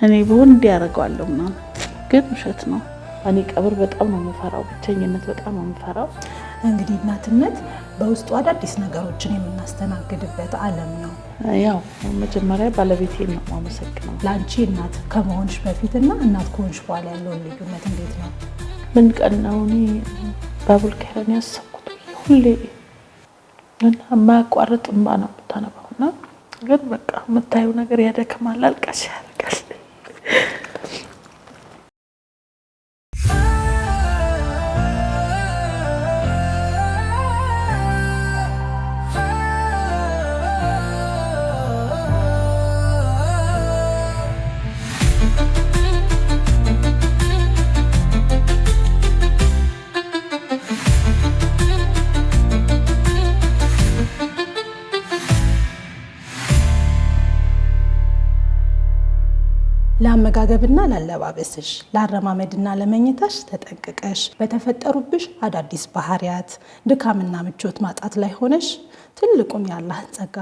እኔ ብሆን እንዲያረጋለሁ ምናምን ግን ውሸት ነው። እኔ ቀብር በጣም ነው የምፈራው፣ ብቸኝነት በጣም ነው የምፈራው። እንግዲህ እናትነት በውስጡ አዳዲስ ነገሮችን የምናስተናግድበት ዓለም ነው። ያው መጀመሪያ ባለቤቴን ነው የማመሰግነው። ለአንቺ እናት ከመሆንሽ በፊትና እናት ከሆንሽ በኋላ ያለውን ልዩነት እንዴት ነው? ምን ቀን ነው እኔ ባቡል ኸይርን ያሰብኩት ሁሌ እና የማያቋርጥ እንባ ነው የምታነባው እና ግን በቃ የምታየው ነገር ያደክማል፣ አልቃሽ ያደርጋል። ለአመጋገብና ላለባበስሽ፣ ለአረማመድና ለመኝታሽ ተጠንቅቀሽ በተፈጠሩብሽ አዳዲስ ባህሪያት ድካምና ምቾት ማጣት ላይ ሆነሽ ትልቁን የአላህን ጸጋ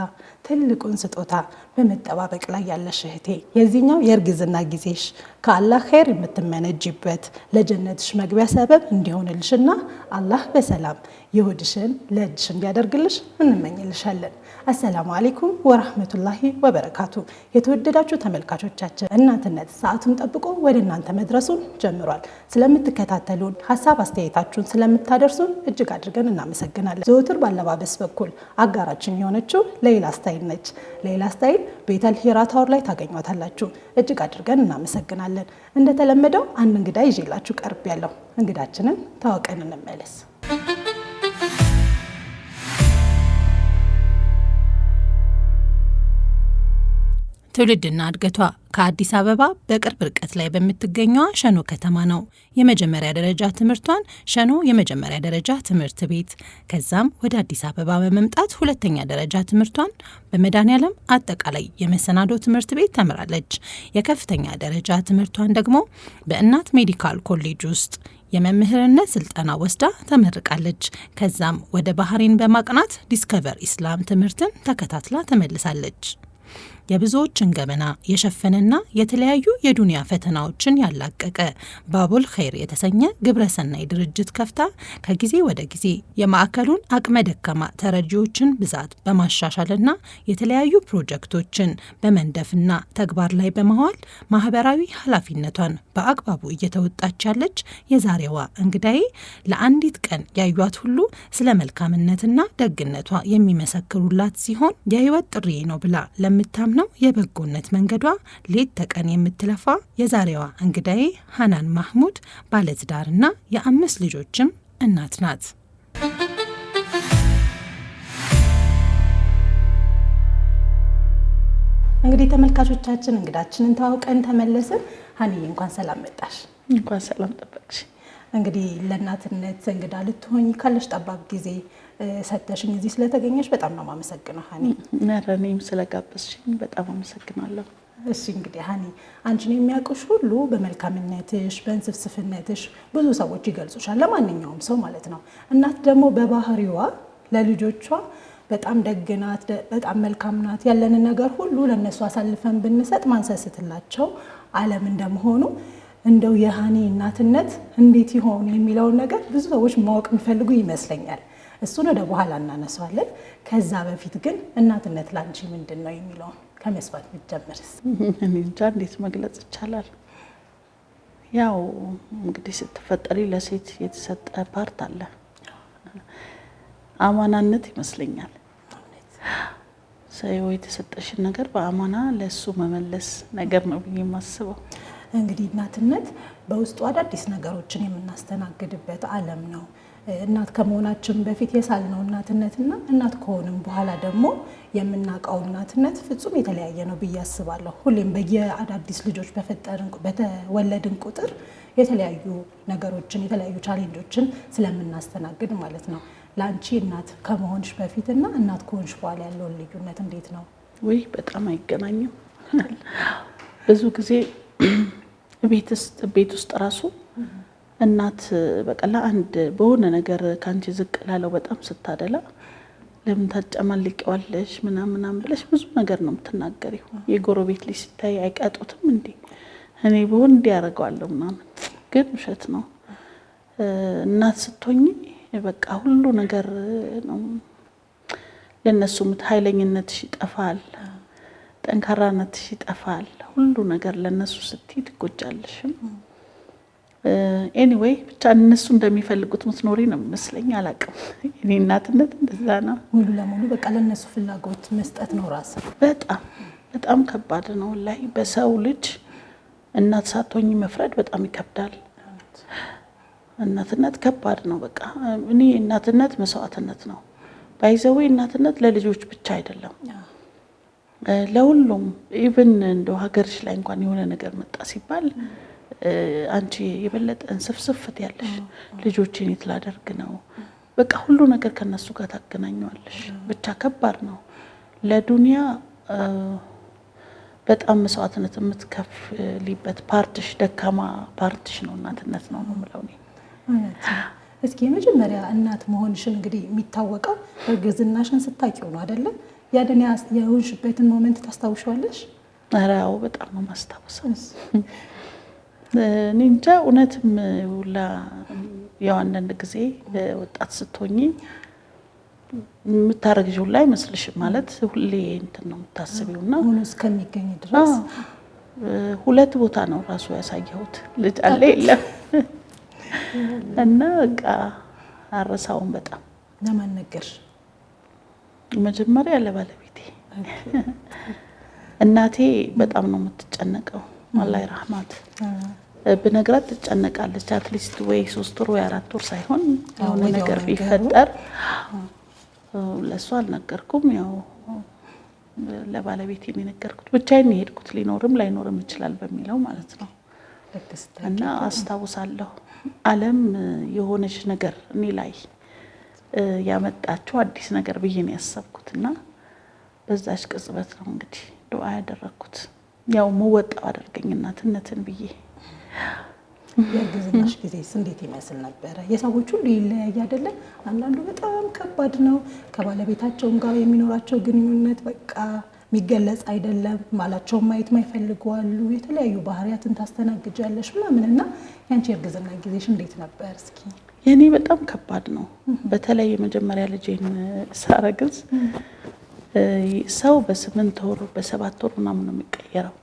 ትልቁን ስጦታ በመጠባበቅ ላይ ያለሽ እህቴ የዚህኛው የእርግዝና ጊዜሽ ከአላህ ኸይር የምትመነጅበት ለጀነትሽ መግቢያ ሰበብ እንዲሆንልሽና አላህ በሰላም የሆድሽን ለእጅሽ እንዲያደርግልሽ እንመኝልሻለን። አሰላሙ አለይኩም ወራህመቱላሂ ወበረካቱ። የተወደዳችሁ ተመልካቾቻችን እናትነት ሰዓቱን ጠብቆ ወደ እናንተ መድረሱን ጀምሯል። ስለምትከታተሉን ሀሳብ አስተያየታችሁን ስለምታደርሱን እጅግ አድርገን እናመሰግናለን። ዘወትር ባለባበስ በኩል አጋራችን የሆነችው ሌላ ስታይል ነች። ሌላ ስታይል ቤተል ሂራ ታወር ላይ ታገኟታላችሁ። እጅግ አድርገን እናመሰግናለን። እንደተለመደው አንድ እንግዳ ይዤላችሁ ቀርብ ያለው እንግዳችንን ታወቀን እንመለስ። ትውልድና እድገቷ ከአዲስ አበባ በቅርብ ርቀት ላይ በምትገኘዋ ሸኖ ከተማ ነው። የመጀመሪያ ደረጃ ትምህርቷን ሸኖ የመጀመሪያ ደረጃ ትምህርት ቤት፣ ከዛም ወደ አዲስ አበባ በመምጣት ሁለተኛ ደረጃ ትምህርቷን በመድኃኔዓለም አጠቃላይ የመሰናዶ ትምህርት ቤት ተምራለች። የከፍተኛ ደረጃ ትምህርቷን ደግሞ በእናት ሜዲካል ኮሌጅ ውስጥ የመምህርነት ስልጠና ወስዳ ተመርቃለች። ከዛም ወደ ባህሬን በማቅናት ዲስከቨር ኢስላም ትምህርትን ተከታትላ ተመልሳለች። የብዙዎችን ገመና የሸፈነና የተለያዩ የዱንያ ፈተናዎችን ያላቀቀ ባቡል ኸይር የተሰኘ ግብረሰናይ ድርጅት ከፍታ ከጊዜ ወደ ጊዜ የማዕከሉን አቅመ ደካማ ተረጂዎችን ብዛት በማሻሻልና የተለያዩ ፕሮጀክቶችን በመንደፍና ተግባር ላይ በማዋል ማህበራዊ ኃላፊነቷን በአግባቡ እየተወጣች ያለች የዛሬዋ እንግዳዬ ለአንዲት ቀን ያዩት ሁሉ ስለ መልካምነትና ደግነቷ የሚመሰክሩላት ሲሆን የህይወት ጥሪ ነው ብላ ለምታምነው የበጎነት መንገዷ ሌት ተቀን የምትለፋ የዛሬዋ እንግዳዬ ሀናን ማህሙድ ባለትዳርና የ5 ልጆችም እናት ናት። እንግዲህ ተመልካቾቻችን እንግዳችንን ተዋውቀን ተመለስን። ሀኒዬ እንኳን ሰላም መጣሽ። እንኳን ሰላም ጠበቅሽ። እንግዲህ ለእናትነት እንግዳ ልትሆኝ ካለሽ ጠባብ ጊዜ ሰተሽኝ እዚህ ስለተገኘሽ በጣም ነው የማመሰግነው ሀኒ። እኔም ስለጋበዝሽኝ በጣም አመሰግናለሁ። እሺ እንግዲህ ሀኒ አንቺን የሚያውቁሽ ሁሉ በመልካምነትሽ በእንስፍስፍነትሽ ብዙ ሰዎች ይገልጹሻል፣ ለማንኛውም ሰው ማለት ነው። እናት ደግሞ በባህሪዋ ለልጆቿ በጣም ደግ ናት፣ በጣም መልካም ናት። ያለንን ነገር ሁሉ ለነሱ አሳልፈን ብንሰጥ ማንሰስትላቸው ዓለም እንደመሆኑ እንደው የሀኒ እናትነት እንዴት ይሆን የሚለውን ነገር ብዙ ሰዎች ማወቅ የሚፈልጉ ይመስለኛል። እሱን ወደ በኋላ እናነሳዋለን። ከዛ በፊት ግን እናትነት ላንቺ ምንድን ነው የሚለውን ከመስዋዕት ብትጀምርስ? እኔ እንጃ እንዴት መግለጽ ይቻላል። ያው እንግዲህ ስትፈጠሪ ለሴት የተሰጠ ፓርት አለ፣ አማናነት ይመስለኛል። ሰው የተሰጠሽን ነገር በአማና ለሱ መመለስ ነገር ነው ብዬ የማስበው። እንግዲህ እናትነት በውስጡ አዳዲስ ነገሮችን የምናስተናግድበት ዓለም ነው። እናት ከመሆናችን በፊት የሳልነው እናትነትና እናት ከሆንም በኋላ ደግሞ የምናውቀው እናትነት ፍጹም የተለያየ ነው ብዬ አስባለሁ። ሁሌም በየአዳዲስ ልጆች በተወለድን ቁጥር የተለያዩ ነገሮችን የተለያዩ ቻሌንጆችን ስለምናስተናግድ ማለት ነው። ለአንቺ እናት ከመሆንሽ በፊትና እናት ከሆንሽ በኋላ ያለውን ልዩነት እንዴት ነው? ወይ በጣም አይገናኝም። ብዙ ጊዜ ቤት ውስጥ ራሱ እናት በቀላ አንድ በሆነ ነገር ካንቺ ዝቅ ላለው በጣም ስታደላ ለምን ታጨማልቂዋለሽ ምናምን ብለሽ ብዙ ነገር ነው የምትናገሪው። የጎረቤት ልጅ ሲታይ አይቀጡትም እንዴ እኔ ብሆን እንዲያደርገዋለሁ ምናምን፣ ግን ውሸት ነው። እናት ስትሆኚ በቃ ሁሉ ነገር ነው ለነሱ። ኃይለኝነትሽ ይጠፋል፣ ጠንካራነትሽ ይጠፋል። ሁሉ ነገር ለነሱ ስትይ ትጎጃለሽም። ኤኒዌይ ብቻ እነሱ እንደሚፈልጉት ምትኖሪ ነው የሚመስለኝ። አላውቅም። እኔ እናትነት እንደዛ ነው። ሙሉ ለሙሉ በቃ ለነሱ ፍላጎት መስጠት ነው ራስ። በጣም ከባድ ነው ላይ በሰው ልጅ እናት ሳትሆኚ መፍረድ በጣም ይከብዳል። እናትነት ከባድ ነው። በቃ እኔ እናትነት መስዋዕትነት ነው። ባይዘው እናትነት ለልጆች ብቻ አይደለም፣ ለሁሉም። ኢቭን እንደው ሀገርሽ ላይ እንኳን የሆነ ነገር መጣ ሲባል አንቺ የበለጠ እንስፍስፍት ያለሽ ልጆችን የት ላደርግ ነው? በቃ ሁሉ ነገር ከነሱ ጋር ታገናኘዋለሽ። ብቻ ከባድ ነው። ለዱንያ በጣም መስዋዕትነት የምትከፍሊበት ፓርትሽ፣ ደካማ ፓርትሽ ነው እናትነት ነው የምለው እኔ። እስኪ የመጀመሪያ እናት መሆንሽን እንግዲህ የሚታወቀው እርግዝናሽን ስታቂው ነው አይደለም? ያንን የሆንሽበትን ሞመንት ታስታውሻለሽ? ኧረ አዎ በጣም ነው ማስታወሰው። እኔ እንጃ እውነትም ሁላ ያው አንዳንድ ጊዜ ወጣት ስትሆኚ የምታረግዢው ላይ አይመስልሽም። ማለት ሁሌ እንትን ነው የምታስቢውና ሆኖ እስከሚገኝ ድረስ 2 ቦታ ነው ራሱ ያሳየሁት። ልጅ አለ የለም እና በቃ አረሳውን በጣም። ለማን ነገርሽ? መጀመሪያ ለባለቤቴ። እናቴ በጣም ነው የምትጨነቀው። አላህ ይርሐማት። ብነግራት ትጨነቃለች። አትሊስት ወይ 3 ወር ወይ 4 ወር ሳይሆን የሆነ ነገር ቢፈጠር ለእሷ አልነገርኩም። ያው ለባለቤቴ ነው የነገርኩት። ብቻዬን የሄድኩት ሊኖርም ላይኖርም ይችላል በሚለው ማለት ነው። እና አስታውሳለሁ ዓለም የሆነች ነገር እኔ ላይ ያመጣችው አዲስ ነገር ብዬ ነው ያሰብኩትና በዛች ቅጽበት ነው እንግዲህ ዱዓ ያደረኩት። ያው መወጣው አድርገኝ እናትነትን ብዬ። የእርግዝናሽ ጊዜስ እንዴት ይመስል ነበረ? የሰዎች ሁሉ ይለያይ አይደለም? አንዳንዱ በጣም ከባድ ነው። ከባለቤታቸውም ጋር የሚኖራቸው ግንኙነት በቃ የሚገለጽ አይደለም። ማላቸውን ማየት ማይፈልጉ አሉ። የተለያዩ ባህሪያትን ታስተናግጃለሽ ምናምንና ያንቺ የእርግዝና ጊዜሽ እንዴት ነበር? እስኪ የኔ በጣም ከባድ ነው። በተለይ የመጀመሪያ ልጄን ሳረግዝ ሰው በ8 ወር በ7 ወር ምናምን ነው የሚቀየረው።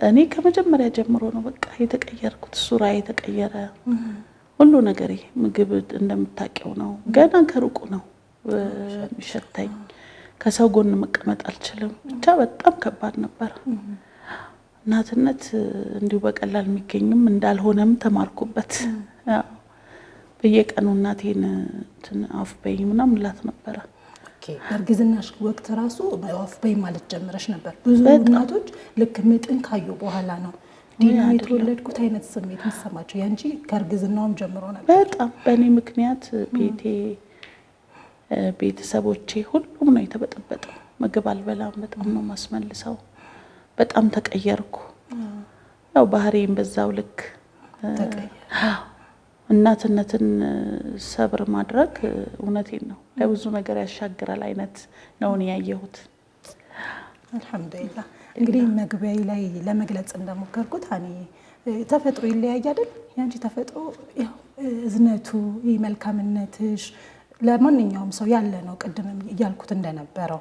እኔ ከመጀመሪያ ጀምሮ ነው በቃ የተቀየርኩት። ሱራ የተቀየረ ሁሉ ነገር። ምግብ እንደምታውቂው ነው፣ ገና ከሩቁ ነው የሚሸተኝ። ከሰው ጎን መቀመጥ አልችልም። ብቻ በጣም ከባድ ነበር። እናትነት እንዲሁ በቀላል የሚገኝም እንዳልሆነም ተማርኩበት። በየቀኑ እናቴን አፍ በይ ምናምን እላት ነበረ። በእርግዝናሽ ወቅት ራሱ አፍ በይ ማለት ጀምረሽ ነበር? ብዙ እናቶች ልክ ምጥን ካዩ በኋላ ነው ዲና የተወለድኩት አይነት ስሜት የሚሰማቸው። ያንቺ ከእርግዝናውም ጀምሮ ነበር? በጣም በእኔ ምክንያት ቤተሰቦቼ ሁሉም ነው የተበጠበጠው። ምግብ አልበላም፣ በጣም ነው ማስመልሰው። በጣም ተቀየርኩ። ያው ባህሪም በዛው ልክ እናትነትን ሰብር ማድረግ እውነቴን ነው ለብዙ ነገር ያሻግራል አይነት ነው ያየሁት። አልহামዱሊላህ። እንግዲህ መግቢያዬ ላይ ለመግለጽ እንደሞከርኩት እኔ ተፈጥሮ ይለያይ አይደል? ያንቺ ተፈጥሮ ያው እዝነቱ መልካምነትሽ ለማንኛውም ሰው ያለ ነው። ቅድም እያልኩት እንደነበረው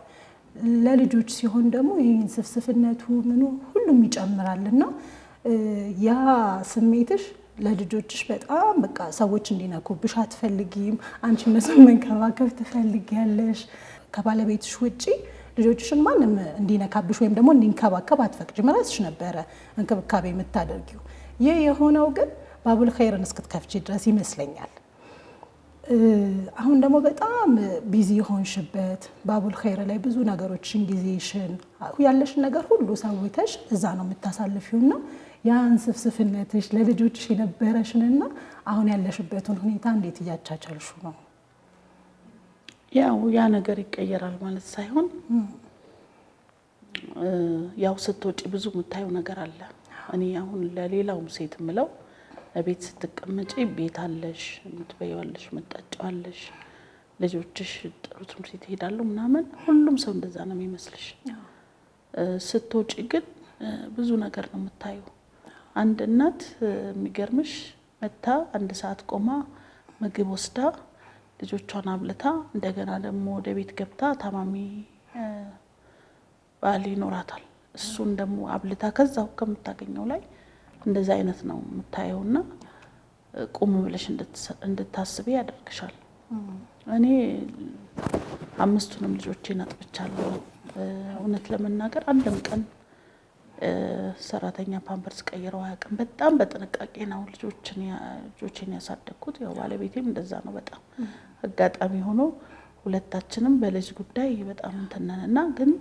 ለልጆች ሲሆን ደግሞ ይሄን ስፍስፍነቱ ምኑ ሁሉም ይጨምራልና ያ ስሜትሽ ለልጆችሽ በጣም በቃ ሰዎች እንዲነኩብሽ አትፈልጊም። አንቺ እነሱን መንከባከብ ትፈልጊያለሽ። ከባለቤትሽ ውጪ ልጆችሽን ማንም እንዲነካብሽ ወይም ደግሞ እንዲንከባከብ አትፈቅጂም። ራስሽ ነበረ እንክብካቤ የምታደርጊው። ይህ የሆነው ግን ባቡል ኸይርን እስክትከፍቺ ድረስ ይመስለኛል። አሁን ደግሞ በጣም ቢዚ ሆንሽበት ባቡል ኸይር ላይ ብዙ ነገሮችን ጊዜሽን ያለሽን ነገር ሁሉ ሰውተሽ እዛ ነው የምታሳልፊውና ያን ስፍስፍነትሽ ለልጆችሽ የነበረሽንና አሁን ያለሽበትን ሁኔታ እንዴት እያቻቻልሹ ነው? ያው ያ ነገር ይቀየራል ማለት ሳይሆን ያው ስትወጪ ብዙ የምታየው ነገር አለ። እኔ አሁን ለሌላውም ሴት ምለው ቤት ስትቀመጪ ቤት አለሽ፣ የምትበይዋለሽ፣ መጣጫዋለሽ፣ ልጆችሽ ጥሩ ትምህርት ቤት ይሄዳሉ ምናምን። ሁሉም ሰው እንደዛ ነው የሚመስልሽ። ስትወጪ ግን ብዙ ነገር ነው የምታየው። አንድ እናት የሚገርምሽ መታ 1 ሰዓት ቆማ ምግብ ወስዳ ልጆቿን አብልታ እንደገና ደግሞ ወደ ቤት ገብታ ታማሚ ባል ይኖራታል እሱን ደግሞ አብልታ ከዛው ከምታገኘው ላይ እንደዛ አይነት ነው የምታየውና ቁም ብለሽ እንድታስቢ ያደርግሻል። እኔ 5ቱንም ልጆቼን አጥብቻለሁ። እውነት ለመናገር አንድም ቀን ሰራተኛ ፓምፐርስ ቀይረው አያውቅም። በጣም በጥንቃቄ ነው ልጆቼን ያሳደግኩት። ያው ባለቤቴም እንደዛ ነው። በጣም አጋጣሚ ሆኖ ሁለታችንም በልጅ ጉዳይ በጣም እንተነንና ግን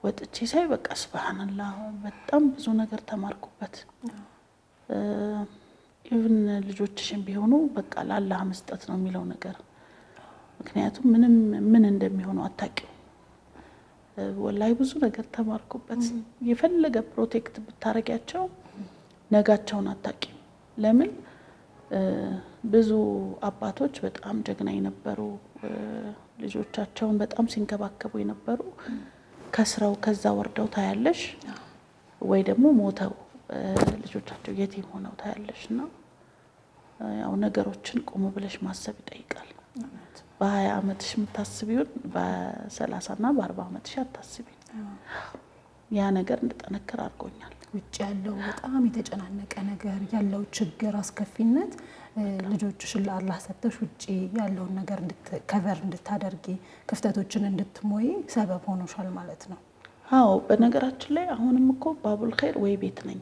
ወጥቼ ሳይ በቃ ሱብሃንአላህ በጣም ብዙ ነገር ተማርኩበት። ኢቭን ልጆችሽን ቢሆኑ በቃ ለአላህ መስጠት ነው የሚለው ነገር። ምክንያቱም ምን እንደሚሆኑ አታውቂው። ወላሂ ብዙ ነገር ተማርኩበት። የፈለገ ፕሮቴክት ብታረጊያቸው ነጋቸውን አታውቂም። ለምን ብዙ አባቶች በጣም ጀግና የነበሩ ልጆቻቸውን በጣም ሲንከባከቡ የነበሩ ከስራው ከዛ ወርደው ታያለሽ፣ ወይ ደግሞ ሞተው ልጆቻቸው የቲም ሆነው ታያለሽና ያው ነገሮችን ቆም ብለሽ ማሰብ ይጠይቃል። በ20 ዓመትሽ የምታስቢውን በ30 እና በ40 ዓመትሽ አታስቢ። ያ ነገር እንድጠነክር አድርጎኛል። ውጭ ያለው በጣም የተጨናነቀ ነገር ያለው ችግር አስከፊነት ልጆችሽን ለአላህ ሰጥተሽ ውጭ ያለውን ነገር ከቨር እንድታደርጊ ክፍተቶችን እንድትሞይ ሰበብ ሆኖሻል ማለት ነው። አዎ በነገራችን ላይ አሁንም እኮ ባቡል ኸይር ወይ ቤት ነኝ፣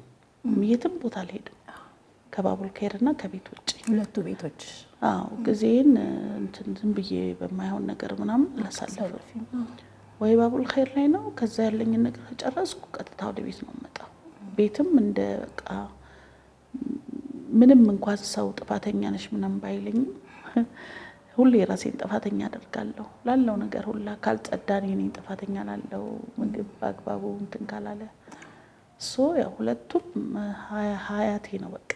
የትም ቦታ አልሄድም ከባቡል ኸይርና ከቤት ውጭ ሁለቱ ቤቶች። አዎ ጊዜን ዝም ብዬ በማይሆን ነገር ምናምን አላሳለፍም። ወይ ባቡል ኸይር ላይ ነው፣ ከዛ ያለኝን ነገር ጨረስኩ ቀጥታ ወደ ቤት ነው የምመጣው። ቤትም እንደ በቃ ምንም እንኳን ሰው ጥፋተኛ ነሽ ምንም ባይለኝም ሁሌ ራሴን ጥፋተኛ አደርጋለሁ ላለው ነገር ሁላ። ካልጸዳን የኔን ጥፋተኛ ላለው ምግብ በአግባቡ እንትን ካላለ ያው ሁለቱም ሀያቴ ነው በቃ።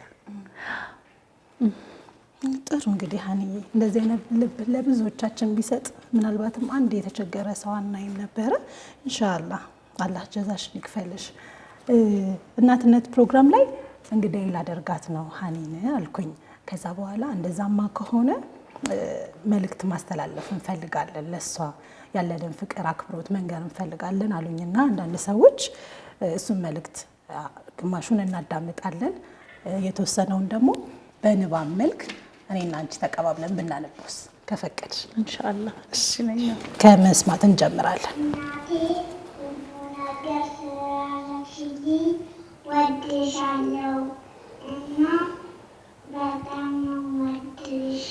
ጥሩ እንግዲህ ሀኒዬ እንደዚህ አይነት ልብ ለብዙዎቻችን ቢሰጥ ምናልባትም አንድ የተቸገረ ሰው አናይም ነበረ። ኢንሻአላህ አላህ ጀዛሽን ይክፈልሽ። እናትነት ፕሮግራም ላይ እንግዲህ ላደርጋት ነው ሀኒን አልኩኝ። ከዛ በኋላ እንደዛማ ከሆነ መልእክት ማስተላለፍ እንፈልጋለን፣ ለሷ ያለንን ፍቅር አክብሮት መንገር እንፈልጋለን አሉኝና አንዳንድ ሰዎች እሱን መልእክት ግማሹን እናዳምጣለን፣ የተወሰነውን ደግሞ በንባብ መልክ እኔና አንቺ ተቀባብለን ብናነብስ ከፈቀድሽ ኢንሻአላህ። እሺ ነኝ። ከመስማት እንጀምራለን። ወድሻለሁ እና በጣም ነው ወድሽ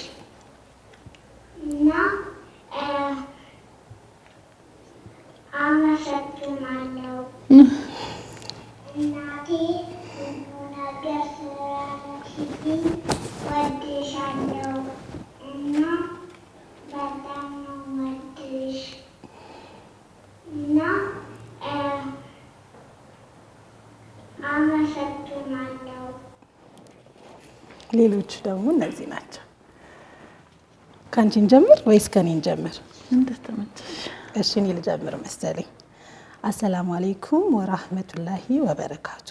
እና አመሰግናለሁ እናቴ ሁሉ ነገር ስላደረግሽልኝ ወድሻለሁ እና በጣም ነው ወድሽ እና አመሰግናለሁ። ሌሎች ደግሞ እነዚህ ናቸው። ካንቺን ጀምር ወይስ ከኔን ጀምር? እንደተመቸሽ። እሺ እኔ ልጀምር መሰለኝ። አሰላሙ አለይኩም ወራህመቱላሂ ወበረካቱ።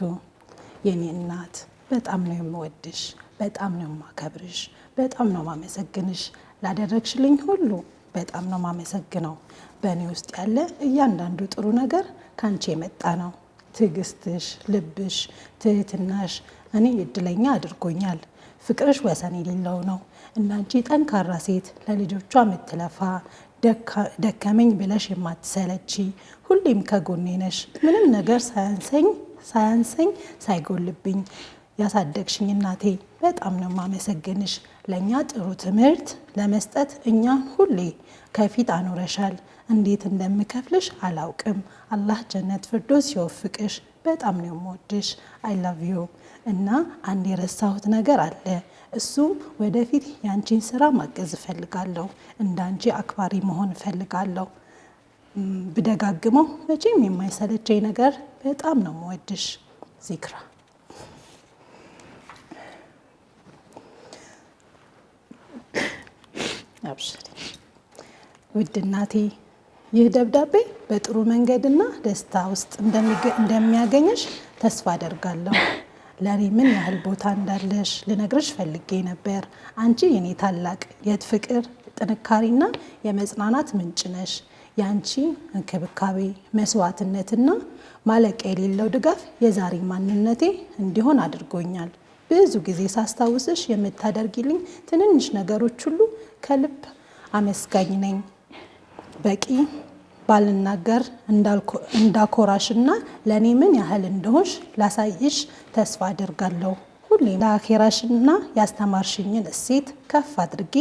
የኔ እናት በጣም ነው የምወድሽ፣ በጣም ነው የማከብርሽ፣ በጣም ነው ማመሰግንሽ። ላደረግሽልኝ ሁሉ በጣም ነው ማመሰግነው። በእኔ ውስጥ ያለ እያንዳንዱ ጥሩ ነገር ካንቺ የመጣ ነው። ትዕግስትሽ፣ ልብሽ፣ ትህትናሽ እኔ እድለኛ አድርጎኛል። ፍቅርሽ ወሰን የሌለው ነው። እናንቺ ጠንካራ ሴት፣ ለልጆቿ የምትለፋ ደከመኝ ብለሽ የማትሰለቺ፣ ሁሌም ከጎኔ ነሽ። ምንም ነገር ሳያንሰኝ ሳይጎልብኝ ያሳደግሽኝ እናቴ በጣም ነው ማመሰግንሽ። ለእኛ ጥሩ ትምህርት ለመስጠት እኛን ሁሌ ከፊት አኖረሻል። እንዴት እንደምከፍልሽ አላውቅም። አላህ ጀነት ፍርዶስ ሲወፍቅሽ። በጣም ነው የምወድሽ። አይ ላቭ ዩ። እና አንድ የረሳሁት ነገር አለ። እሱም ወደፊት ያንቺን ስራ ማገዝ እፈልጋለሁ። እንዳንቺ አክባሪ መሆን እፈልጋለሁ። ብደጋግመው መቼም የማይሰለቸኝ ነገር በጣም ነው የምወድሽ። ዚክራ። አብሽሪ ውድ እናቴ፣ ይህ ደብዳቤ በጥሩ መንገድና ደስታ ውስጥ እንደሚያገኝሽ ተስፋ አደርጋለሁ። ለኔ ምን ያህል ቦታ እንዳለሽ ልነግርሽ ፈልጌ ነበር። አንቺ የኔ ታላቅ የፍቅር ጥንካሬና የመጽናናት ምንጭ ነሽ። የአንቺ እንክብካቤ መስዋዕትነትና ማለቂያ የሌለው ድጋፍ የዛሬ ማንነቴ እንዲሆን አድርጎኛል። ብዙ ጊዜ ሳስታውስሽ የምታደርጊልኝ ትንንሽ ነገሮች ሁሉ ከልብ አመስጋኝ ነኝ። በቂ ባልናገር እንዳኮራሽና ለእኔ ምን ያህል እንደሆንሽ ላሳይሽ ተስፋ አደርጋለሁ። ሁሌም ለአኼራሽና ያስተማርሽኝን እሴት ከፍ አድርጌ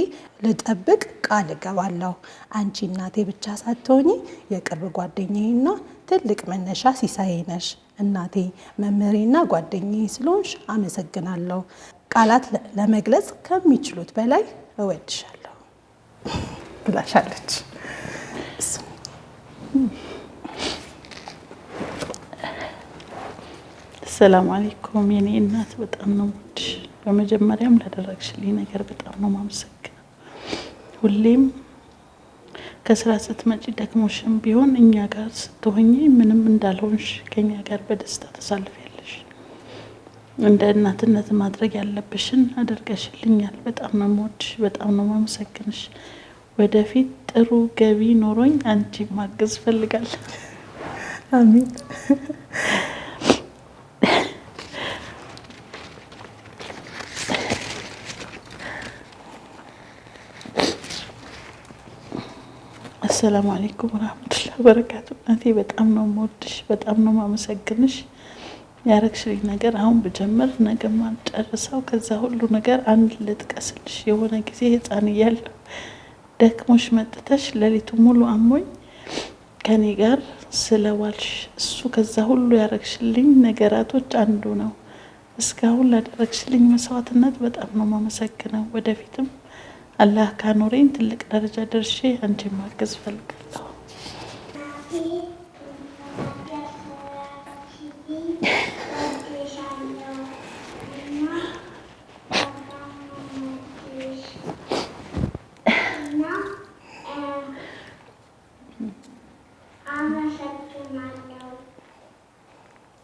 ልጠብቅ ቃል እገባለሁ። አንቺ እናቴ ብቻ ሳትሆኚ የቅርብ ጓደኛዬና ትልቅ መነሻ ሲሳዬ ነሽ። እናቴ መምህሬና ጓደኛዬ ስለሆንሽ አመሰግናለሁ። ቃላት ለመግለጽ ከሚችሉት በላይ እወድሻለሁ ብላሻለች። ሰላም አለይኩም የኔ እናት፣ በጣም ነው የምወድሽ። በመጀመሪያም ላደረግሽልኝ ነገር በጣም ነው የማመሰግነው። ሁሌም ከስራ ስትመጪ ደክሞሽም ቢሆን እኛ ጋር ስትሆኚ ምንም እንዳልሆንሽ ከኛ ጋር በደስታ ተሳልፊያለሽ። እንደ እናትነት ማድረግ ያለብሽን አድርገሽልኛል። በጣም ነው የምወድሽ፣ በጣም ነው የማመሰግንሽ። ወደፊት ጥሩ ገቢ ኖሮኝ አንቺ ማገዝ እፈልጋለሁ። አሚን። አሰላሙ አለይኩም ወራህመቱላሂ ወበረካቱ። እናቴ በጣም ነው የምወድሽ፣ በጣም ነው የማመሰግንሽ። ያረግሽልኝ ነገር አሁን ብጀምር ነገ ማልጨርሰው ከዛ ሁሉ ነገር አንድ ልጥቀስልሽ። የሆነ ጊዜ ህፃን እያለሁ ደክሞሽ መጥተሽ ሌሊቱ ሙሉ አሞኝ ከኔ ጋር ስለዋልሽ እሱ ከዛ ሁሉ ያረግሽልኝ ነገራቶች አንዱ ነው። እስካሁን ላደረግሽልኝ መስዋዕትነት በጣም ነው የማመሰግነው። ወደፊትም አላህ ካኖረኝ ትልቅ ደረጃ ደርሼ አንቺን ማገዝ እፈልጋለሁ።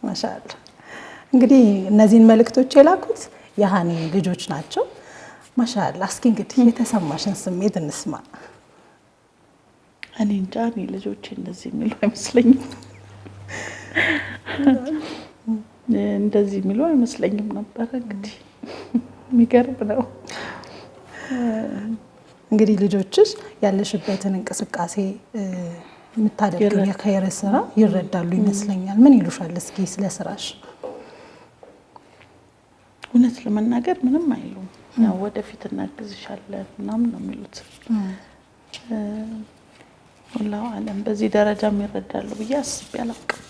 ማሻአላ። እንግዲህ እነዚህን መልእክቶች የላኩት የሃኒ ልጆች ናቸው። ማሻአላ። እስኪ እንግዲህ የተሰማሽን ስሜት እንስማ። እኔ እንጃ፣ እኔ ልጆቼ እንደዚህ የሚሉ አይመስለኝም፣ እንደዚህ የሚሉ አይመስለኝም ነበር። እንግዲህ የሚገርም ነው። እንግዲህ ልጆችሽ ያለሽበትን እንቅስቃሴ የምታደርገው የኸይር ስራ ይረዳሉ ይመስለኛል። ምን ይሉሻል እስኪ ስለ ስራሽ? እውነት ለመናገር ምንም አይሉም። ያው ወደፊት እናግዝሻለን ምናምን ነው የሚሉት። ወላሂ አለም በዚህ ደረጃ ይረዳሉ ብዬ አስቤ አላውቅም።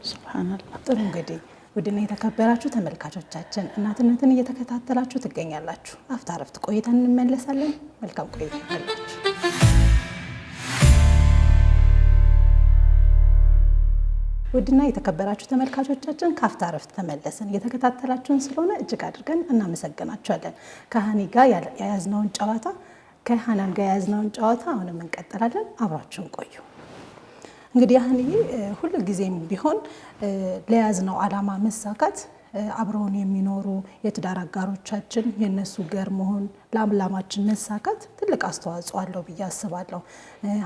ሱብሃንአላህ። ጥሩ። እንግዲህ ውድና የተከበራችሁ ተመልካቾቻችን እናትነትን እየተከታተላችሁ ትገኛላችሁ። አፍታ ረፍት ቆይተን እንመለሳለን። መልካም ቆይታ ይሁንላችሁ። ውድና የተከበራችሁ ተመልካቾቻችን ከአፍታ ረፍት ተመለስን። እየተከታተላችሁን ስለሆነ እጅግ አድርገን እናመሰግናችኋለን። ከሃኒ ጋር የያዝነውን ጨዋታ ከሃናን ጋር የያዝነውን ጨዋታ አሁንም እንቀጥላለን። አብራችሁን ቆዩ። እንግዲህ ሃኒ ሁሉ ጊዜም ቢሆን ለያዝነው ዓላማ መሳካት አብረውን የሚኖሩ የትዳር አጋሮቻችን የነሱ ገር መሆን ለዓላማችን መሳካት ትልቅ አስተዋጽኦ አለው ብዬ አስባለሁ።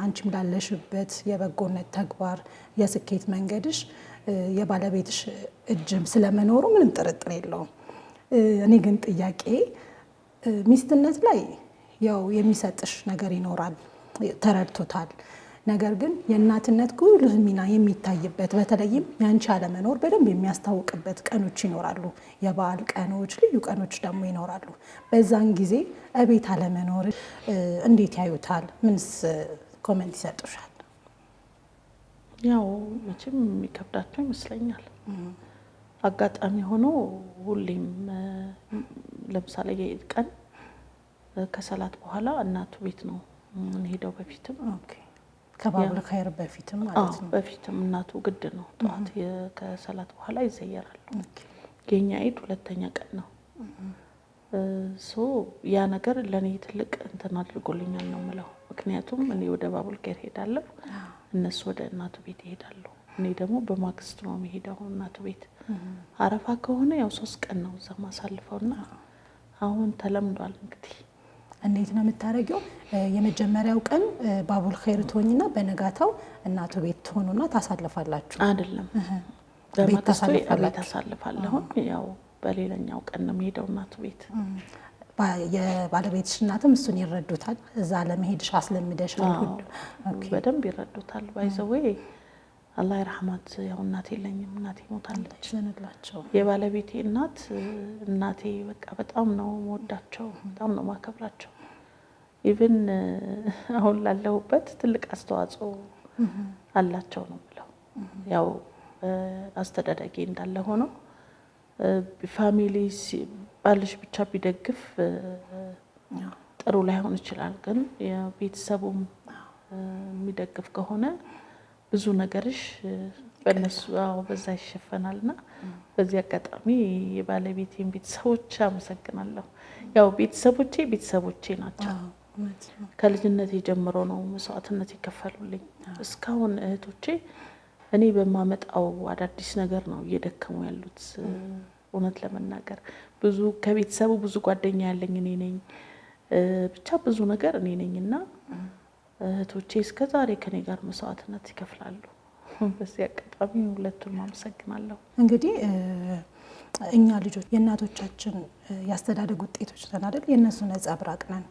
አንቺም ላለሽበት የበጎነት ተግባር የስኬት መንገድሽ የባለቤትሽ እጅም ስለመኖሩ ምንም ጥርጥር የለውም። እኔ ግን ጥያቄ ሚስትነት ላይ ያው የሚሰጥሽ ነገር ይኖራል፣ ተረድቶታል። ነገር ግን የእናትነት ጉልህ ሚና የሚታይበት በተለይም ያንቺ አለመኖር በደንብ የሚያስታውቅበት ቀኖች ይኖራሉ። የበዓል ቀኖች፣ ልዩ ቀኖች ደግሞ ይኖራሉ። በዛን ጊዜ እቤት አለመኖር እንዴት ያዩታል? ምንስ ኮሜንት ይሰጡሻል? ያው መቼም የሚከብዳቸው ይመስለኛል። አጋጣሚ ሆኖ ሁሌም ለምሳሌ የኢድ ቀን ከሰላት በኋላ እናቱ ቤት ነው የምንሄደው። በፊትም ከባቡል ኸይር በፊትም ማለት ነው። በፊትም እናቱ ግድ ነው ጠዋት ከሰላት በኋላ ይዘየራሉ። የኛ ኢድ ሁለተኛ ቀን ነው። ያ ነገር ለኔ ትልቅ እንትን አድርጎልኛል ነው የምለው። ምክንያቱም እኔ ወደ ባቡል ኸይር ሄዳለሁ፣ እነሱ ወደ እናቱ ቤት ይሄዳሉ። እኔ ደግሞ በማግስቱ ነው የምሄደው እናቱ ቤት። አረፋ ከሆነ ያው 3 ቀን ነው እዛ ማሳልፈውና አሁን ተለምዷል እንግዲህ። እንዴት ነው የምታረጊው? የመጀመሪያው ቀን ባቡል ኸይር ትሆኝና በነጋታው እናቱ ቤት ትሆኑና ታሳልፋላችሁ? አይደለም በማግስቱ ቤት ታሳልፋለሁ። ያው በሌላኛው ቀን ነው የምሄደው እናቱ ቤት። የባለቤትሽ እናትም እሱን ይረዱታል? እዛ ለመሄድሽ አስለምደሻል? በደንብ ይረዱታል። ባይዘዌ አላህ ይርሐማት። ያው እናቴ የለኝም፣ እናቴ ሞታለች። ዘነላቸው የባለቤቴ እናቴ በቃ በጣም ነው የምወዳቸው፣ በጣም ነው ማከብራቸው። ኢቭን አሁን ላለሁበት ትልቅ አስተዋጽኦ አላቸው ነው ብለው። ያው አስተዳዳጊ እንዳለ ሆኖ ፋሚሊ ባልሽ ብቻ ቢደግፍ ጥሩ ላይሆን ይችላል፣ ግን የቤተሰቡም የሚደግፍ ከሆነ ብዙ ነገርሽ በእነሱ በዛ ይሸፈናልና በዚህ አጋጣሚ የባለቤቴን ቤተሰቦች አመሰግናለሁ። ያው ቤተሰቦቼ ናቸው። ከልጅነቴ ጀምሮ ነው መስዋዕትነት የከፈሉልኝ። እስካሁን እህቶቼ እኔ በማመጣው አዳዲስ ነገር ነው እየደከሙ ያሉት። እውነት ለመናገር ብዙ ከቤተሰቡ ብዙ ጓደኛ ያለኝ እኔ ነኝ። ብቻ ብዙ ነገር እኔ ነኝና እህቶቼ እስከዛሬ ከኔ ጋር መስዋዕትነት ይከፍላሉ። በዚህ አጋጣሚ ሁለቱንም አመሰግናለሁ። እንግዲህ እኛ ልጆች የእናቶቻችን ያስተዳደግ ውጤቶች ነን አይደል? የእነሱ ነጸብራቅ ነን።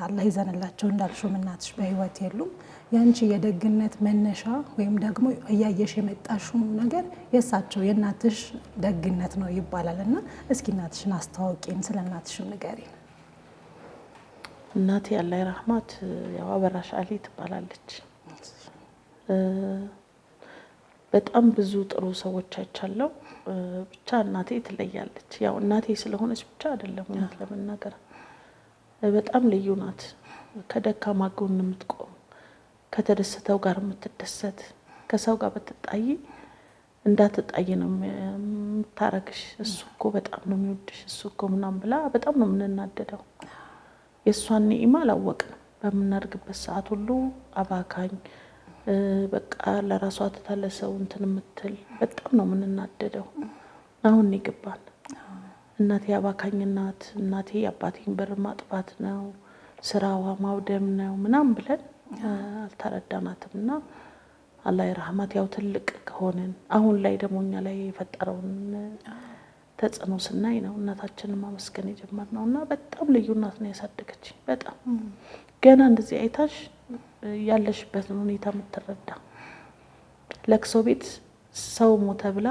አላህ ይዘንላቸው። እንዳልሽውም እናትሽ በህይወት የሉም። ያንቺ የደግነት መነሻ ወይም ደግሞ እያየሽ የመጣሽው ነገር የእሳቸው የእናትሽ ደግነት ነው ይባላል እና እስኪ እናትሽን አስተዋውቂን፣ ስለ እናትሽም ንገሪን። እናቴ አላህ ይርሐማት ያው አበራሽ አሊ ትባላለች። በጣም ብዙ ጥሩ ሰዎች አይቻለሁ። ብቻ እናቴ ትለያለች። ያው እናቴ ስለሆነች ብቻ አይደለም፣ እውነት ለመናገር በጣም ልዩ ናት። ከደካማ ጎን የምትቆም፣ ከተደሰተው ጋር የምትደሰት፣ ከሰው ጋር በትጣይ እንዳትጣይ ነው የምታረግሽ። እሱ እኮ በጣም ነው የሚወድሽ፣ እሱ እኮ ምናምን ብላ በጣም ነው የምንናደደው። የእሷን ኒዕማ አላወቅንም። በምናድግበት ሰዓት ሁሉ አባካኝ በቃ ለራሷ ተታለሰው እንትን የምትል በጣም ነው የምንናደደው። አሁን ይገባል። እናቴ አባካኝ ናት፣ እናቴ አባቴን በር ማጥፋት ነው ስራዋ ማውደም ነው ምናምን ብለን አልተረዳናትም። እና አላህ ይርሐማት። ያው ትልቅ ከሆነን አሁን ላይ ደግሞ እኛ ላይ የፈጠረውን ተጽዕኖ ስናይ ነው እናታችንን ማመስገን የጀመርነው። እና በጣም ልዩ እናት ነው ያሳደገችኝ። በጣም ገና እንደዚህ አይታሽ ያለሽበትን ሁኔታ የምትረዳ። ለቅሶ ቤት ሰው ሞተ ብላ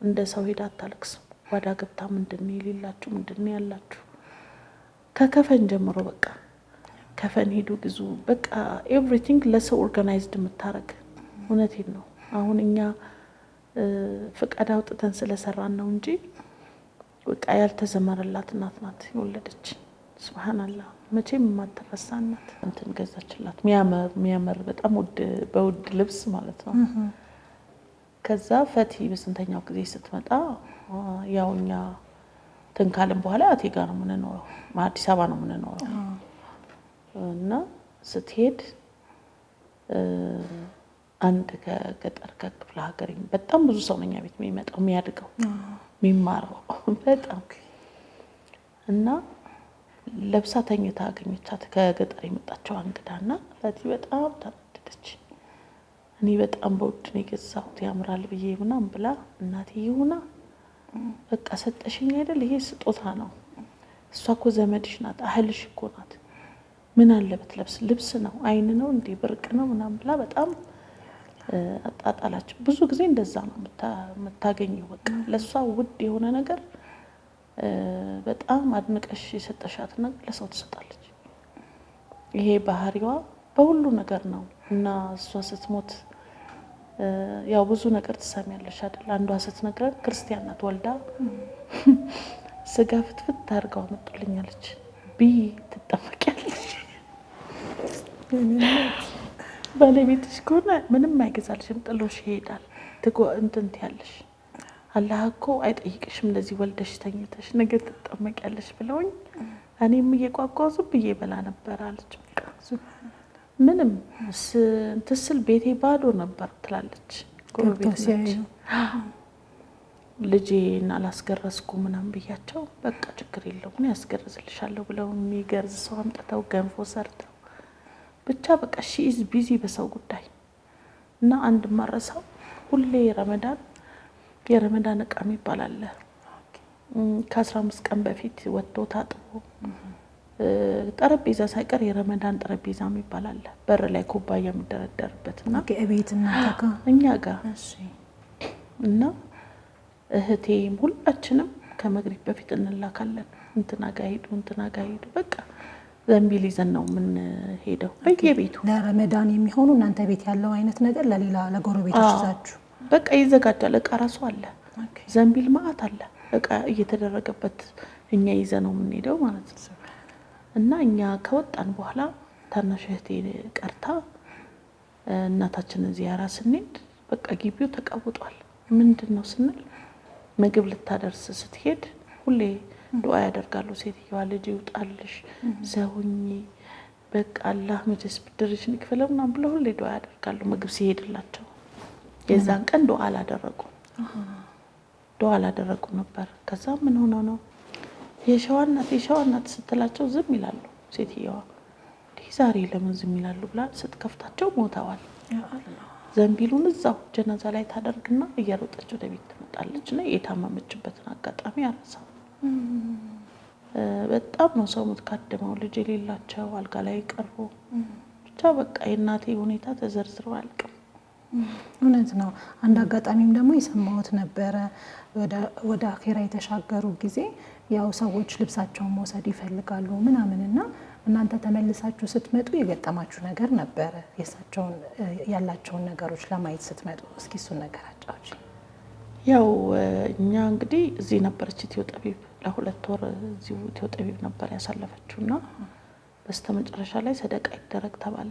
እንደ ሰው ሄዳ አታለቅስም። ጓዳ ገብታ ምንድነው የሌላችሁ ምንድነው ያላችሁ፣ ከከፈን ጀምሮ በቃ ከፈን ሄዱ ግዙ፣ በቃ ኤቭሪቲንግ ለሰው ኦርጋናይዝድ የምታረግ። እውነቴን ነው። አሁን እኛ ፍቃድ አውጥተን ስለሰራን ነው እንጂ በቃ ያልተዘመረላት እናት ናት የወለደች። ሱብሃንአላህ። መቼም የማትረሳ እናት። እንትን ገዛችላት የሚያምር በጣም በውድ ልብስ ማለት ነው። ከዛ ፈቲ በስንተኛው ጊዜ ስትመጣ ያው እኛ ትንካልን በኋላ አቴ ጋር ነው የምንኖረው፣ አዲስ አበባ ነው የምንኖረው። እና ስትሄድ አንድ ከገጠር ከክፍለ ሀገር በጣም ብዙ ሰው ነኛ ቤት የሚመጣው የሚያድገው የሚማረው በጣም እና ለብሳ ተኝታ አገኘቻት ከገጠር የመጣችው እንግዳና ፈቲ በጣም ተናደደች። እኔ በጣም በውድ ነው የገዛሁት ያምራል ብዬ ምናምን ብላ እናቴ ይሁና በቃ ሰጠሽኝ አይደል ይሄ ስጦታ ነው፣ እሷ እኮ ዘመድሽ ናት፣ አህልሽ እኮ ናት፣ ምን አለበት ለብስ ልብስ ነው አይን ነው እንዴ ብርቅ ነው ምናምን ብላ በጣም አጣጣላችሁ። ብዙ ጊዜ እንደዛ ነው የምታገኘው። በቃ ለሷ ውድ የሆነ ነገር በጣም አድንቀሽ የሰጠሻት ነገር ለሰው ትሰጣለች። ይሄ ባህሪዋ በሁሉ ነገር ነው። እና እሷ ስትሞት ያው ብዙ ነገር ትሰሚያለሽ አይደል? አንዷ ስትነግረን ክርስቲያን ናት፣ ወልዳ ስጋ ፍትፍት ታርጋው መጥልኛለች። ትጠመቂያለሽ ባለቤትሽ ከሆነ ምንም አይገዛልሽም፣ ጥሎሽ ይሄዳል። እንትን ትያለሽ። አላህ እኮ አይጠይቅሽም እንደዚህ ወልደሽ ተኝተሽ ነገ ትጠመቂያለሽ ብለውኝ እኔም እየጓጓሁ ዝም ብዬ በላ ነበር አለች። ምንም ትስል ቤቴ ባዶ ነበር ትላለች። ጎረቤት ሲያዩ ልጄን አላስገረዝኩ ምናምን ብያቸው በቃ ችግር የለውም ያስገርዝልሻለሁ ብለው የሚገርዝ ሰው አምጥተው ገንፎ ሰርተው ብቻ በቃ ሺዝ ቢዚ በሰው ጉዳይ እና አንድ ማረሳው ሁሌ የረመዳን እቃ የሚባል አለ። ከ15 ቀን በፊት ወጥቶ ታጥቦ ጠረጴዛ ሳይቀር የረመዳን ጠረጴዛ የሚባል አለ። በር ላይ ኩባያ የሚደረደርበትና ቤትና እኛ ጋር እና እህቴም ሁላችንም ከመግሪብ በፊት እንላካለን። እንትና ጋ ሄዱ በቃ ዘንቢል ይዘን ነው የምንሄደው በየቤቱ ለረመዳን የሚሆኑ እናንተ ቤት ያለው አይነት ነገር ለሌላ ለጎረቤቶች ይዛችሁ በቃ ይዘጋጃል። እቃ ራሱ አለ፣ ዘንቢል ማአት አለ እቃ እየተደረገበት እኛ ይዘን ነው የምንሄደው ማለት ነው። እና እኛ ከወጣን በኋላ ታናሽ እህቴ ቀርታ እናታችንን ዚያራ ስንሄድ በቃ ግቢው ተቀውጧል። ምንድን ነው ስንል ምግብ ልታደርስ ስትሄድ ሁሌ ዱዓ ያደርጋሉ። ሴትዮዋ ልጅ ይውጣልሽ ዘውኝ በቃ አላህ መቼስ ብድርሽን ይክፈለው ምናምን ብለው ሁሌ ዱዓ ያደርጋሉ ምግብ ሲሄድላቸው። የዛን ቀን ዱዓ አላደረጉ ነበር። ከዛ ምን ሆኖ ነው የሸዋ እናት ስትላቸው ዝም ይላሉ። ሴትዮዋ ዛሬ ለምን ዝም ይላሉ ብላ ስትከፍታቸው ሞተዋል። ዘንቢሉን እዛው ጀናዛ ላይ ታደርግና እየሮጠች ወደ ቤት ትመጣለች። እና የታመመችበትን አጋጣሚ አረሳው። በጣም ነው ሰው የምትካደመው። ልጅ የሌላቸው አልጋ ላይ ቀርቦ ብቻ በቃ የእናቴ ሁኔታ ተዘርዝሮ አያልቅም። እውነት ነው። አንድ አጋጣሚም ደግሞ የሰማሁት ነበረ ወደ አኼራ የተሻገሩ ጊዜ ያው ሰዎች ልብሳቸውን መውሰድ ይፈልጋሉ ምናምንና እናንተ ተመልሳችሁ ስትመጡ የገጠማችሁ ነገር ነበረ ያላቸውን ነገሮች ለማየት ስትመጡ። እስኪ እሱን ነገር አጫውቺ። ያው እኛ እንግዲህ እዚህ ነበረች ኢትዮ ጠቢብ ለ2 ወር እዚሁ ኢትዮ ጠቢብ ነበር ያሳለፈችውና በስተመጨረሻ ላይ ሰደቃ ይደረግ ተባለ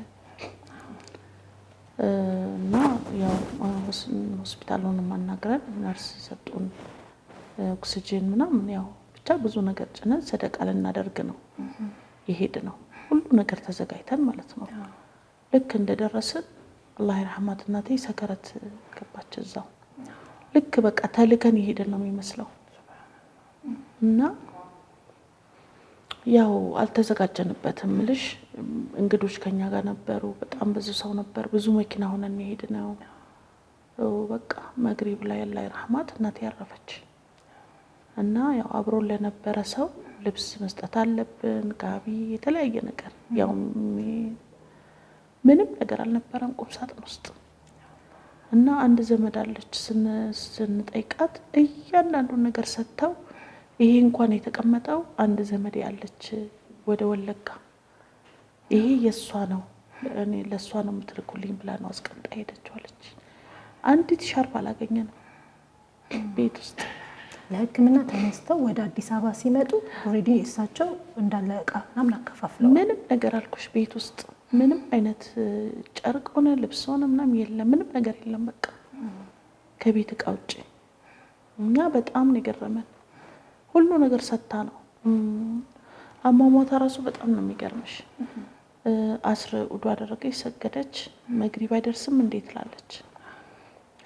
እና ያው ሆስፒታሉን ማናገረን ነርስ ሰጡን ኦክሲጅን ምናምን ያው ብቻ ብዙ ነገር ጭነን ሰደቃ ልናደርግ ነው ይሄድ ነው። ሁሉ ነገር ተዘጋጅተን ማለት ነው። ልክ እንደደረስን አላህ ይርሐማት እናቴ ሰከረት ገባች እዛው። ልክ በቃ ተልከን ይሄድን ነው የሚመስለው እና ያው አልተዘጋጀንበትም። ልሽ እንግዶች ከኛ ጋር ነበሩ። በጣም ብዙ ሰው ነበር። ብዙ መኪና ሆነን ይሄድ ነው። በቃ መግሪብ ላይ አላህ ይርሐማት እናቴ ያረፈች እና ያው አብሮ ለነበረ ሰው ልብስ መስጠት አለብን፣ ጋቢ፣ የተለያየ ነገር ያው ምንም ነገር አልነበረም ቁም ሳጥን ውስጥ እና አንድ ዘመድ አለች ስንጠይቃት እያንዳንዱን ነገር ሰጥተው ይሄ እንኳን የተቀመጠው አንድ ዘመድ ያለች ወደ ወለጋ ይሄ የሷ ነው እኔ ለሷ ነው የምትልኩልኝ ብላ ነው አስቀምጣ ሄደችዋለች። አንዲት ሻርፕ አላገኘንም ቤት ውስጥ። ለሕክምና ተነስተው ወደ አዲስ አበባ ሲመጡ ኦልሬዲ እሳቸው እንዳለ እቃ ምናምን አከፋፍለው ምንም ነገር አልኩሽ ቤት ውስጥ ምንም አይነት ጨርቅ ሆነ ልብስ ሆነ ምናምን የለም። ምንም ነገር የለም በቃ ከቤት እቃ ውጭ። እኛ በጣም ነው የገረመን። ሁሉ ነገር ሰታ ነው። አሟሟታ ራሱ በጣም ነው የሚገርምሽ። አስር ውዱ አደረገች፣ ሰገደች። መግሪብ አይደርስም እንዴት ላለች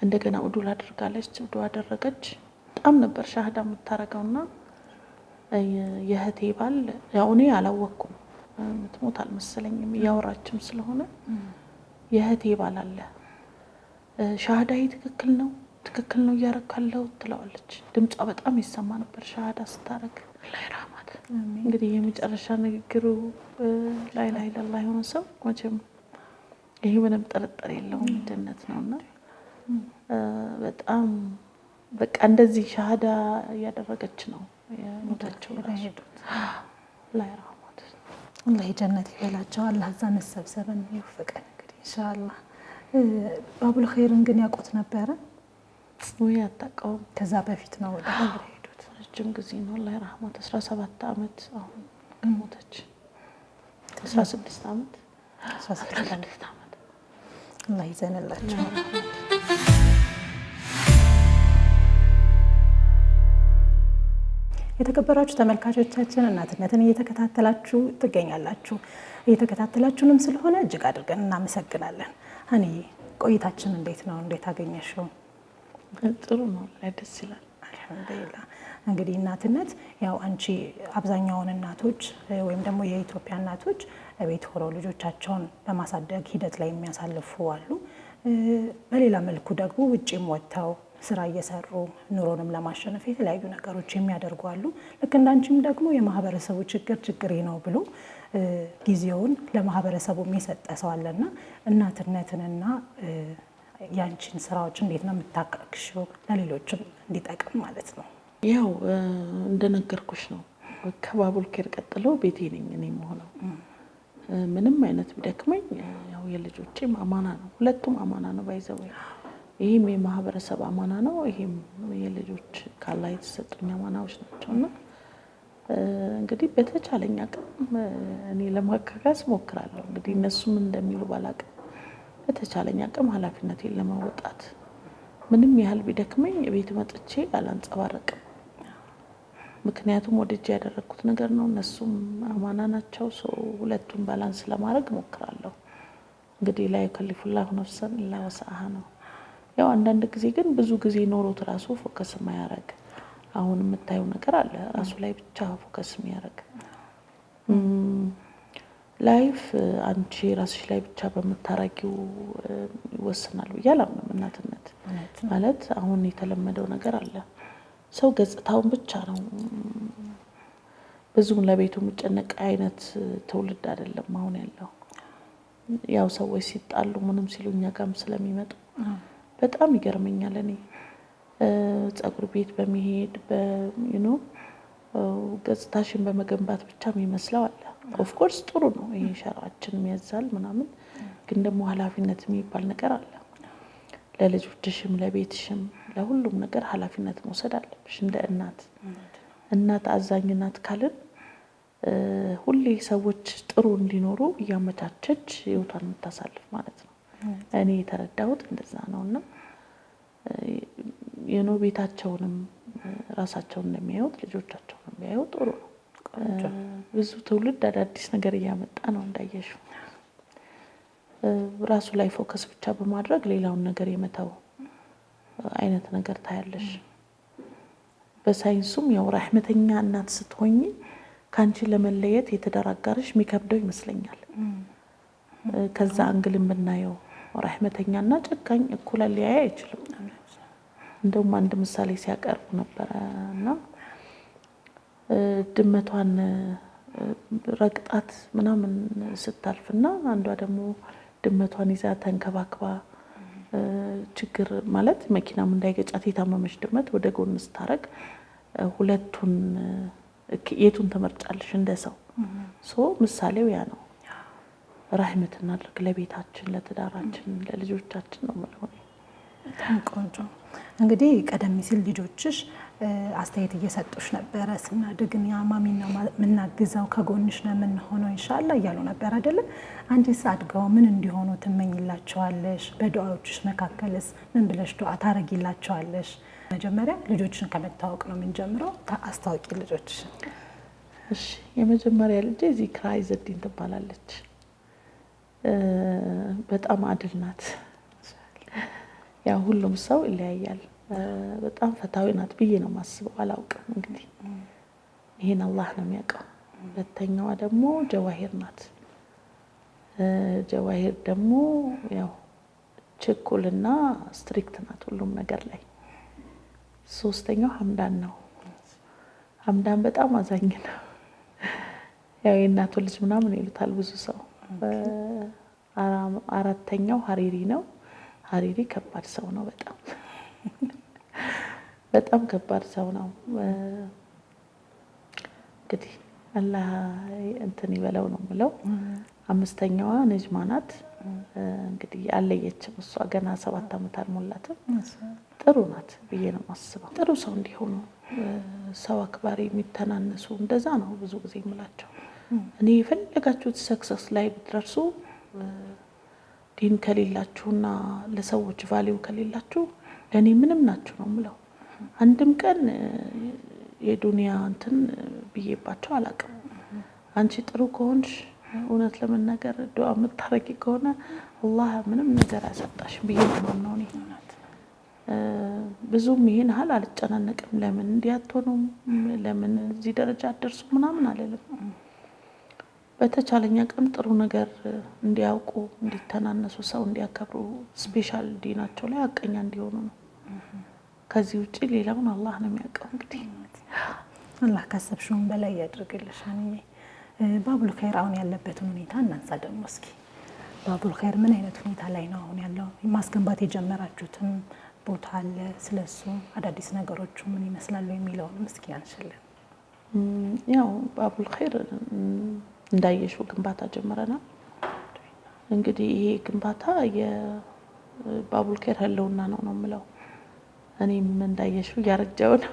እንደገና ውዱ አደርጋለች። ውዱ አደረገች። በጣም ነበር ሻህዳ የምታረገውና የእህቴ ባል ያው እኔ አላወቅኩም ምትሞት አልመሰለኝም እያወራችም ስለሆነ የእህቴ ባል አለ ሻህዳዬ ትክክል ነው እያረካለው ትለዋለች። ድምጿ በጣም ይሰማ ነበር ሻህዳ ስታረግ። አላህ ይርሐማት። እንግዲህ የመጨረሻ ንግግሩ ላይ ለላ የሆነ ሰው መቼም ይሄ ምንም ጥርጥር የለውም ጀነት ነውና በጣም በቃ እንደዚህ ሻህዳ እያደረገች ነው የሞተችው። አላህ ይርሐማት። አላህ ጀነት ይበላቸው። አላህ እዛ መሰብሰብን ይወፍቀን እንግዲህ ኢንሻአላህ። ባቡል ኸይርን ግን ያውቁት ነበረ ወይ አታውቀውም? ከዛ በፊት ነው ወደ ሀገር ሄዱት። ረጅም ጊዜ ነው አላህ ይርሐማት። 17 ዓመት አሁን ከሞተች 16 ዓመት 16 ዓመት አላህ ይዘንላቸው። የተከበራችሁ ተመልካቾቻችን እናትነትን እየተከታተላችሁ ትገኛላችሁ። እየተከታተላችሁንም ስለሆነ እጅግ አድርገን እናመሰግናለን። እኔ ቆይታችን እንዴት ነው? እንዴት አገኘሽው? ጥሩ ነው፣ ደስ ይላል። አልሐምዱሊላህ። እንግዲህ እናትነት ያው አንቺ አብዛኛውን እናቶች ወይም ደግሞ የኢትዮጵያ እናቶች ቤት ሆነው ልጆቻቸውን በማሳደግ ሂደት ላይ የሚያሳልፉ አሉ። በሌላ መልኩ ደግሞ ውጭም ወጥተው ስራ እየሰሩ ኑሮንም ለማሸነፍ የተለያዩ ነገሮች የሚያደርጉ አሉ። ልክ እንዳንቺም ደግሞ የማህበረሰቡ ችግሬ ነው ብሎ ጊዜውን ለማህበረሰቡ የሰጠ ሰው አለና እናትነትንና ያንቺን ስራዎች እንዴት ነው የምታካክሽው? ለሌሎችም እንዲጠቅም ማለት ነው። ያው እንደነገርኩሽ ነው። ከባቡል ኬር ቀጥሎ ቤቴ ነኝ እኔ የምሆነው። ምንም አይነት ቢደክመኝ ያው የልጆቼም አማና ነው፣ ሁለቱም አማና ነው ባይዘው። ይህም የማህበረሰብ አማና ነው፣ ይሄም የልጆች ካላ የተሰጡኝ አማናዎች ናቸውና እንግዲህ በተቻለኝ አቅም እኔ ለማካካስ ሞክራለሁ። እንግዲህ እነሱም እንደሚሉ ባላቅም በተቻለኝ አቅም ኃላፊነቴን ለመወጣት ምንም ያህል ቢደክመኝ ቤት መጥቼ አላንጸባረቅም። ምክንያቱም ወድጄ ያደረግኩት ነገር ነው፣ እነሱም አማና ናቸው። ሁለቱን ባላንስ ለማድረግ ሞክራለሁ። እንግዲህ ላይ ከሊፉላሁ ነፍሰን ኢላ ወስዐሃ ነው። ያው አንዳንድ ጊዜ ግን ብዙ ጊዜ ኖሮት ራሱ ፎከስ የማያደርግ አሁን የምታየው ነገር አለ፣ ራሱ ላይ ብቻ ፎከስ የሚያደርግ ላይፍ አንቺ ራስሽ ላይ ብቻ በምታረጊው ይወስናል ብዬ አላምንም። እናትነት ማለት አሁን የተለመደው ነገር አለ፣ ሰው ገጽታውን ብቻ ነው፣ ብዙም ለቤቱ የሚጨነቅ አይነት ትውልድ አይደለም አሁን ያለው። ያው ሰዎች ሲጣሉ ምንም ሲሉ እኛ ጋርም ስለሚመጡ በጣም ይገርመኛል። እኔ ጸጉር ቤት በመሄድ ገጽታሽን በመገንባት ብቻ የሚመስለው አለ። ኦፍኮርስ ጥሩ ነው፣ ይሄ ሸራችን የሚያዛል ምናምን፣ ግን ደግሞ ኃላፊነት የሚባል ነገር አለ። ለልጆችሽም ለቤትሽም ለሁሉም ነገር ኃላፊነት መውሰድ አለብሽ። እንደ እናት አዛኝ እናት ካልን ሁሌ ሰዎች ጥሩ እንዲኖሩ እያመቻቸች ህይወቷን የምታሳልፍ ማለት ነው። እኔ የተረዳሁት እንደዛ ነውና ቤታቸውንም ራሳቸውን እንደሚያዩት ልጆቻቸውን ቢያዩ ጥሩ ነው። ብዙ ትውልድ አዳዲስ ነገር እያመጣ ነው እንዳየሽው። ራሱ ላይ ፎከስ ብቻ በማድረግ ሌላውን ነገር የመተው አይነት ነገር ታያለሽ። በሳይንሱም ያው ረህመተኛ እናት ስትሆኚ ካንቺ ለመለየት የተደራጋርሽ የሚከብደው ይመስለኛል። ከዛ አንግልም ብናየው ረህመተኛና ጨካኝ እኩል ሊያይ አይችልም። እንደውም አንድ ምሳሌ ሲያቀርቡ ነበርና ድመቷን ረግጣት ምናምን ስታልፍና አንዷ ደግሞ ድመቷን ይዛ ተንከባክባ ችግር ማለት መኪናም እንዳይገጫት የታመመች ድመት ወደ ጎን ስታረግ ሁለቱን የቱን ተመርጫለሽ? እንደሰው ምሳሌው ያ ነው። ረህመት እናድርግ ለቤታችን፣ ለትዳራችን፣ ለልጆቻችን ነው ማለት ነው። ቆንጆ። እንግዲህ ቀደም ሲል ልጆችሽ አስተያየት እየሰጡሽ ነበረ፣ ስናድግን ያማሚና የምናግዘው ከጎንሽ ነው የምንሆነው ኢንሻአላህ እያሉ ነበር አይደለ? አንቺስ አድገው ምን እንዲሆኑ ትመኝላቸዋለሽ? በዱዓዎችሽ መካከልስ ምን ብለሽ ዱዓ ታረጊላቸዋለሽ? መጀመሪያ ልጆችን ከመታወቅ ነው የምንጀምረው። አስታውቂ ልጆችሽን። እሺ፣ የመጀመሪያ ልጄ ዚክራ ኢዘዲን ትባላለች። በጣም አድል ናት። ያው ሁሉም ሰው ይለያያል። በጣም ፈታዊ ናት ብዬ ነው የማስበው። አላውቅም እንግዲህ ይሄን አላህ ነው የሚያውቀው። ሁለተኛዋ ደግሞ ጀዋሂር ናት። ጀዋሂር ደግሞ ያው ችኩልና ስትሪክት ናት ሁሉም ነገር ላይ። ሶስተኛው ሐምዳን ነው። ሐምዳን በጣም አዛኝ ነው። ያው የእናቱ ልጅ ምናምን ይሉታል ብዙ ሰው። አራተኛው ሀሪሪ ነው። ሀሪሪ ከባድ ሰው ነው። በጣም ከባድ ሰው ነው። እንግዲህ አላህ እንትን ይበለው ነው የምለው። አምስተኛዋ ነጅማ ናት። እንግዲህ አለየችም፣ እሷ ገና 7 ዓመት አልሞላትም። ጥሩ ናት ብዬ ነው የማስበው። ጥሩ ሰው እንዲሆኑ ሰው አክባሪ፣ የሚተናነሱ እንደዛ ነው ብዙ ጊዜ የምላቸው። እኔ የፈለጋችሁት ሰክሰስ ላይ ብትደርሱ ዲን ከሌላችሁና ለሰዎች ቫልዩ ከሌላችሁ ለእኔ ምንም ናችሁ ነው የምለው። አንድም ቀን የዱንያ እንትን ብዬባቸው አላውቅም። አንቺ ጥሩ ከሆንሽ እውነት ለመናገር ዱዓ የምታረጊ ከሆነ አላህ ምንም ነገር ያሰጣሽ ብዬ ነው እኔ ብዙም ይሄን ያህል አልጨናነቅም። ለምን እንዲያትሆኑም ለምን እዚህ ደረጃ አደርሱ ምናምን አልልም። በተቻለኛ ቀን ጥሩ ነገር እንዲያውቁ እንዲተናነሱ ሰው እንዲያከብሩ ስፔሻል ዲናቸው ላይ አቀኛ እንዲሆኑ ነው። ከዚህ ውጪ ሌላውን አላህ ነው የሚያውቀው። እንግዲህ አላህ ካሰብሽውን በላይ ያድርግልሽ። አንዬ ባቡል ኸይር አሁን ያለበትን ሁኔታ እናንሳ ደግሞ እስኪ። ባቡል ኸይር ምን አይነት ሁኔታ ላይ ነው አሁን ያለው? ማስገንባት የጀመራችሁትም ቦታ አለ? ስለሱ አዳዲስ ነገሮቹ ምን ይመስላሉ የሚለውንም እስኪ አንሽልን። ያው ባቡል ኸይር እንዳየሽው ግንባታ ጀምረናል። እንግዲህ ይሄ ግንባታ የባቡል ኸይር ህልውና ነው የምለው። እኔም እንዳየሽው እያረጀው ነው።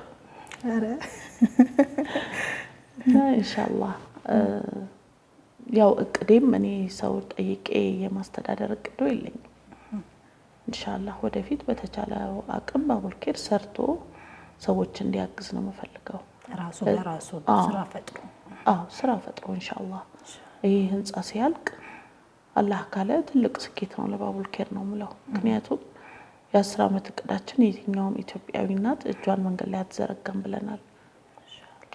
ኧረ እና ኢንሻአላህ ያው እቅዴም እኔ ሰው ጠይቄ የማስተዳደር እቅዱ የለኝም። ኢንሻአላህ ወደፊት በተቻለው አቅም ባቡል ኸይር ሰርቶ ሰዎች እንዲያግዝ ነው የምፈልገው። ራሱ ለራሱ ስራ ፈጥሮ ስራ ፈጥሮ ኢንሻአላህ ይሄ ህንጻ ሲያልቅ አላህ ካለ ትልቅ ስኬት ነው ለባቡል ኸይር ነው የምለው። ምክንያቱም የ10 ዓመት እቅዳችን የትኛውም ኢትዮጵያዊ እናት እጇን መንገድ ላይ አትዘረጋም ብለናል።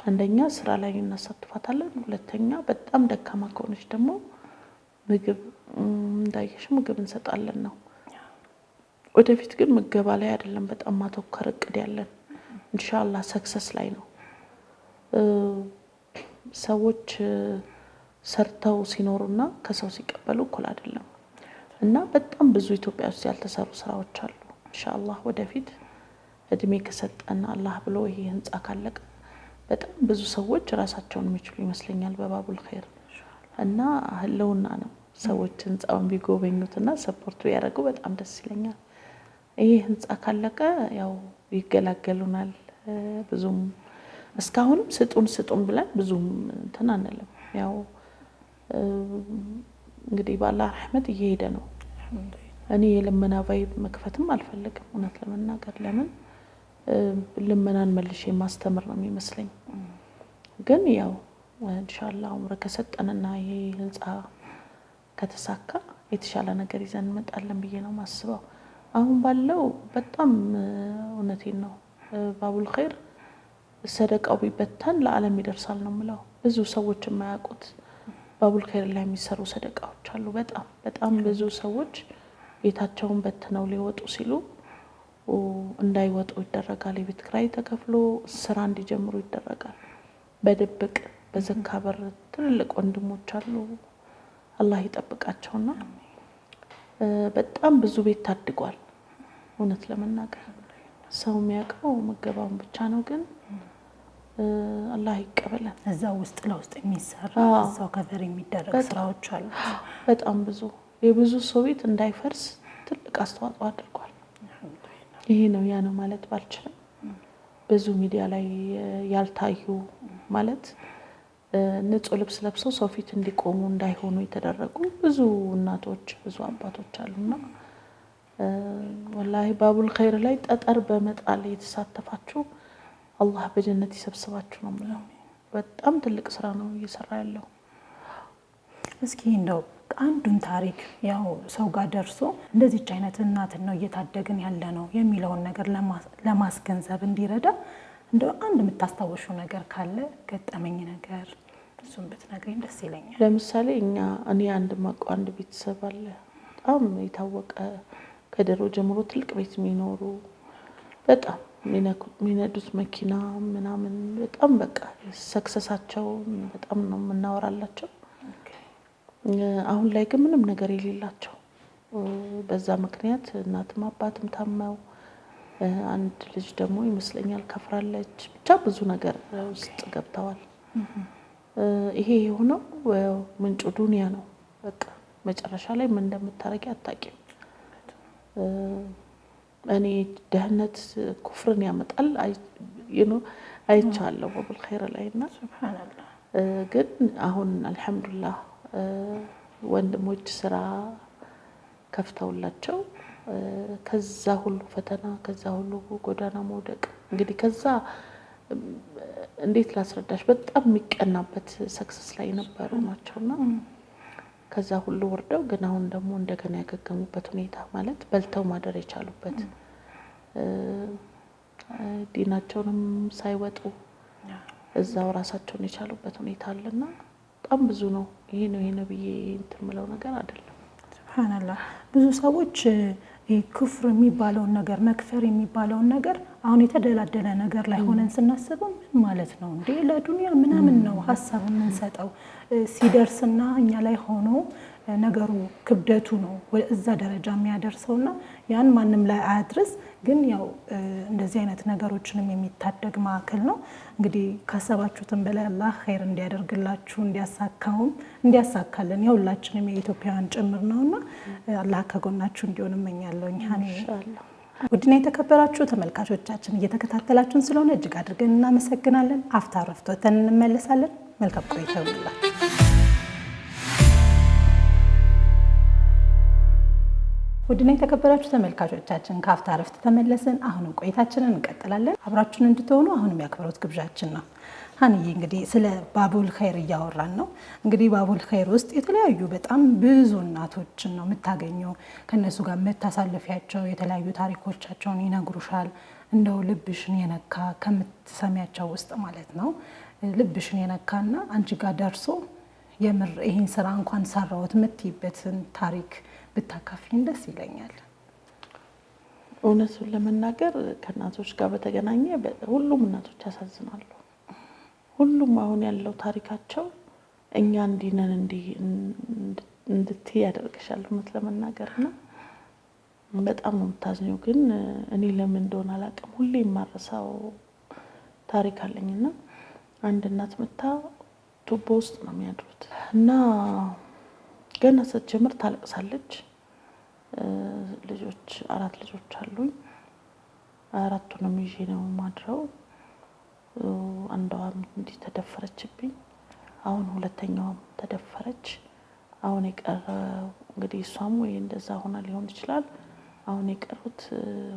አንደኛ ስራ ላይ እናሳትፋታለን፣ ሁለተኛ በጣም ደካማ ከሆነች ደግሞ ምግብ እንዳይሽ ምግብ እንሰጣለን ነው። ወደፊት ግን ምገባ ላይ አይደለም በጣም ማተኮር እቅድ ያለን ኢንሻአላህ ሰክሰስ ላይ ነው። ሰዎች ሰርተው ሲኖሩና ከሰው ሲቀበሉ እኩል አይደለም እና በጣም ብዙ ኢትዮጵያ ውስጥ ያልተሰሩ ስራዎች አሉ። ኢንሻአላህ ወደፊት እድሜ ከሰጠና አላህ ብሎ ይሄ ህንጻ ካለቀ በጣም ብዙ ሰዎች ራሳቸውን የሚችሉ ይመስለኛል በባቡል ኸይር እና ህልውና ነው። ሰዎች ህንጻውን ቢጎበኙትና ሰፖርቱ ያደርጉ በጣም ደስ ይለኛል። ይሄ ህንጻ ካለቀ ያው ይገላገሉናል። ብዙም እስካሁንም ስጡን ብለን ብዙም እንትን አንልም። ያው እንግዲህ በአላህ ረህመት እየሄደ ነው። እኔ የልመና ቫይብ መክፈትም አልፈልግም እውነት ለመናገር። ለምን ልመናን መልሼ ማስተምር ነው የሚመስለኝ። ግን ያው ኢንሻአላህ ዑምር ከሰጠንና ይሄ ህንጻ ከተሳካ የተሻለ ነገር ይዘን እንመጣለን ብዬ ነው ማስበው። አሁን ባለው በጣም እውነቴን ነው ባቡል ኸይር ሰደቃው ቢበተን ለዓለም ይደርሳል ነው የምለው። ብዙ ሰዎች የማያውቁት ባቡል ኸይር ላይ የሚሰሩ ሰደቃዎች አሉ። በጣም ብዙ ሰዎች ቤታቸውን በትነው ሊወጡ ሲሉ እንዳይወጡ ይደረጋል። የቤት ኪራይ ተከፍሎ ስራ እንዲጀምሩ ይደረጋል። በድብቅ በዘካ በር ትልልቅ ወንድሞች አሉ አላህ ይጠብቃቸውና በጣም ብዙ ቤት ታድጓል። እውነት ለመናገር ሰው የሚያውቀው ምገባውን ብቻ ነው። ግን አላህ ይቀበላል። እዛው ውስጥ ለውስጥ የሚሰራ እዛው ከቨር የሚደረግ ስራዎች አሉ። በጣም ብዙ የብዙ ሰው ቤት እንዳይፈርስ ትልቅ አስተዋጽኦ አድርጓል። ይሄ ነው ያ ነው ማለት ባልችልም ብዙ ሚዲያ ላይ ያልታዩ ማለት ንጹህ ልብስ ለብሰው ሰው ፊት እንዲቆሙ እንዳይሆኑ የተደረጉ ብዙ እናቶች ብዙ አባቶች አሉና ወላሂ ባቡል ኸይር ላይ ጠጠር በመጣል የተሳተፋችሁ አላህ በጀነት ይሰብስባችሁ ነው የምለው። በጣም ትልቅ ስራ ነው እየሰራ ያለው። እስኪ እንደው አንዱን ታሪክ ያው ሰው ጋር ደርሶ እንደዚህች አይነት እናትን ነው እየታደግን ያለ ነው የሚለውን ነገር ለማስገንዘብ እንዲረዳ እንደው አንድ የምታስታውሹ ነገር ካለ ገጠመኝ ነገር እሱን ብትነግሪኝ ደስ ይለኛል። ለምሳሌ እኔ አንድ ቤተሰብ አለ በጣም የታወቀ ከድሮ ጀምሮ ትልቅ ቤት የሚኖሩ በጣም የሚነዱት መኪና ምናምን በጣም በቃ ሰክሰሳቸው በጣም ነው የምናወራላቸው። አሁን ላይ ግን ምንም ነገር የሌላቸው በዛ ምክንያት እናትም አባትም ታመው አንድ ልጅ ደግሞ ይመስለኛል ከፍራለች። ብቻ ብዙ ነገር ውስጥ ገብተዋል። ይሄ የሆነው ምንጩ ዱንያ ነው። በቃ መጨረሻ ላይ ምን እንደምታረጊ አታውቂም። እኔ ደህነት ኩፍርን ያመጣል አይቻለሁ ባቡል ኸይር ላይና ሱብሃንአላህ። ግን አሁን አልሐምዱሊላህ ወንድሞች ስራ ከፍተውላቸው ከዛ ሁሉ ፈተና ከዛ ሁሉ ጎዳና መውደቅ እንግዲህ ከዛ እንዴት ላስረዳሽ በጣም የሚቀናበት ሰክሰስ ላይ ነበሩ ናቸውና ከዛ ሁሉ ወርደው ግን አሁን ደግሞ እንደገና ያገገሙበት ሁኔታ ማለት በልተው ማደር የቻሉበት ዲናቸውንም ሳይወጡ እዛው ራሳቸውን የቻሉበት ሁኔታ አለና በጣም ብዙ ነው። ይሄ ነው ብዬ እንትን የምለው ነገር አይደለም። ሱብሃንአላህ ብዙ ሰዎች ኩፍር የሚባለውን ነገር መክፈር የሚባለውን ነገር አሁን የተደላደለ ነገር ላይ ሆነን ስናስበው ምን ማለት ነው እንዴ ለዱንያ ምናምን ነው ሀሳብ የምንሰጠው። ሲደርስና እኛ ላይ ሆኖ ነገሩ ክብደቱ ነው እዛ ደረጃ የሚያደርሰውና ያን ማንም ላይ አያድርስ። ግን ያው እንደዚህ አይነት ነገሮችንም የሚታደግ ማዕከል ነው። እንግዲህ ካሰባችሁትም በላይ አላህ ኸይር እንዲያደርግላችሁ እንዲያሳካልን የሁላችንም የኢትዮጵያውያን ጭምር ነውና አላህ ከጎናችሁ እንዲሆን እመኛለሁ። ኢንሻአላህ። ውድና የተከበራችሁ ተመልካቾቻችን እየተከታተላችሁን ስለሆነ እጅግ አድርገን እናመሰግናለን። አፍታ ረፍት ወተን እንመለሳለን። መልካም ቆይታ ይሁንላችሁ። ውድና የተከበራችሁ ተመልካቾቻችን ከአፍታ ረፍት ተመለስን። አሁንም ቆይታችንን እንቀጥላለን። አብራችሁን እንድትሆኑ አሁንም ያክብሮት ግብዣችን ነው። ሀንዬ እንግዲህ ስለ ባቡል ኸይር እያወራን ነው። እንግዲህ ባቡል ኸይር ውስጥ የተለያዩ በጣም ብዙ እናቶችን ነው የምታገኘው። ከነሱ ጋር የምታሳልፊያቸው የተለያዩ ታሪኮቻቸውን ይነግሩሻል። እንደው ልብሽን የነካ ከምትሰሚያቸው ውስጥ ማለት ነው ልብሽን የነካና አንቺ ጋር ደርሶ የምር ይህን ስራ እንኳን ሰራሁት የምትይበትን ታሪክ ብታካፊኝ ደስ ይለኛል። እውነቱን ለመናገር ከእናቶች ጋር በተገናኘ ሁሉም እናቶች ያሳዝናሉ። ሁሉም አሁን ያለው ታሪካቸው እኛ እንዲነን እንድትይ ያደርግሻል። እውነት ለመናገርና በጣም ነው የምታዝኘው። ግን እኔ ለምን እንደሆነ አላውቅም ሁሌ የማረሳው ታሪክ አለኝና አንድ እናት መታ ቱቦ ውስጥ ነው የሚያድሩት እና ገና ስትጀምር ታለቅሳለች። ልጆች 4 ልጆች አሉኝ። 4ቱንም ይዤ ነው ማድረው። አንዷም እንዲህ ተደፈረችብኝ። አሁን ሁለተኛዋም ተደፈረች። አሁን የቀረው እንግዲህ እሷም ወይ እንደዛ ሆና ሊሆን ይችላል። አሁን የቀሩት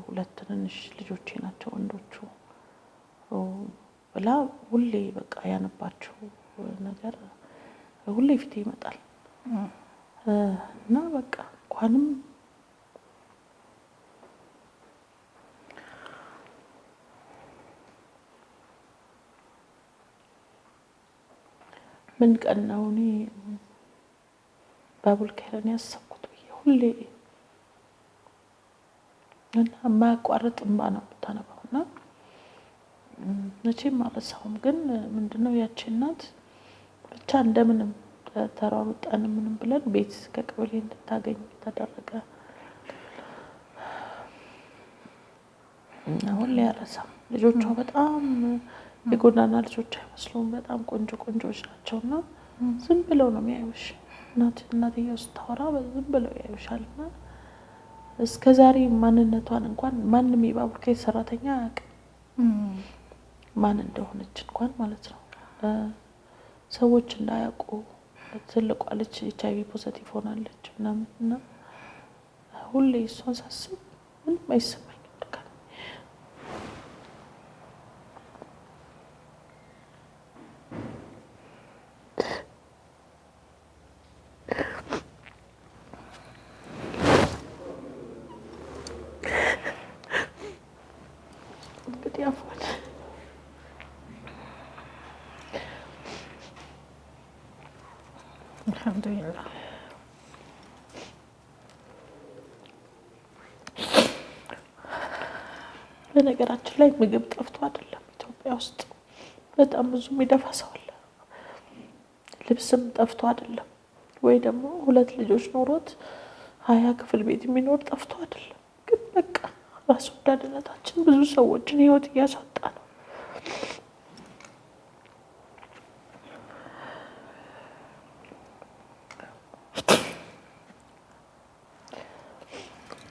2 ትንንሽ ልጆቼ ናቸው ወንዶቹ ብላ ሁሌ በቃ ያነባቸው ነገር ሁሌ ፊቴ ይመጣል እና በቃ እንኳንም ምን ቀን ነው እኔ ባቡል ኸይርን ያሰብኩት ሁሌ እና የማያቋርጥ እንባ ነው የምታነባውና መቼም አልረሳውም። ግን ምንድነው ያቺ እናት ብቻ እንደምንም ተሯሩጠን ምንም ብለን ቤት ከቀበሌ እንድታገኝ ተደረገ። አሁን ላይ አልረሳም። ልጆቿ በጣም የጎዳና ልጆች አይመስሉም። በጣም ቆንጆ ቆንጆዎች ናቸውና ዝም ብለው ነው የሚያዩሽ። እናትየው ስታወራ ዝም ብለው ያዩሻልና እስከዛሬ ማንነቷን እንኳን ማንም የባቡል ኸይር ሰራተኛ አያውቅም ማን እንደሆነች እንኳን ማለት ነው። ሰዎች እንዳያውቁ ትልቋ ልጅ HIV ፖዚቲቭ ሆናለች እና ሁሌ እሷን ሳስብ ምንም አይሰማኝም። እንግዲህ አፏን አልሐምዱሊላህ። በነገራችን ላይ ምግብ ጠፍቶ አይደለም ኢትዮጵያ ውስጥ በጣም ብዙ የሚደፋ ሰው አለ። ልብስም ጠፍቶ አይደለም ወይ ደግሞ 2 ልጆች ኖሮት 20 ክፍል ቤት የሚኖር ጠፍቶ አይደለም። ግን በቃ ራስ ወዳድነታችን ብዙ ሰዎችን ህይወት እያሳጣ ነው።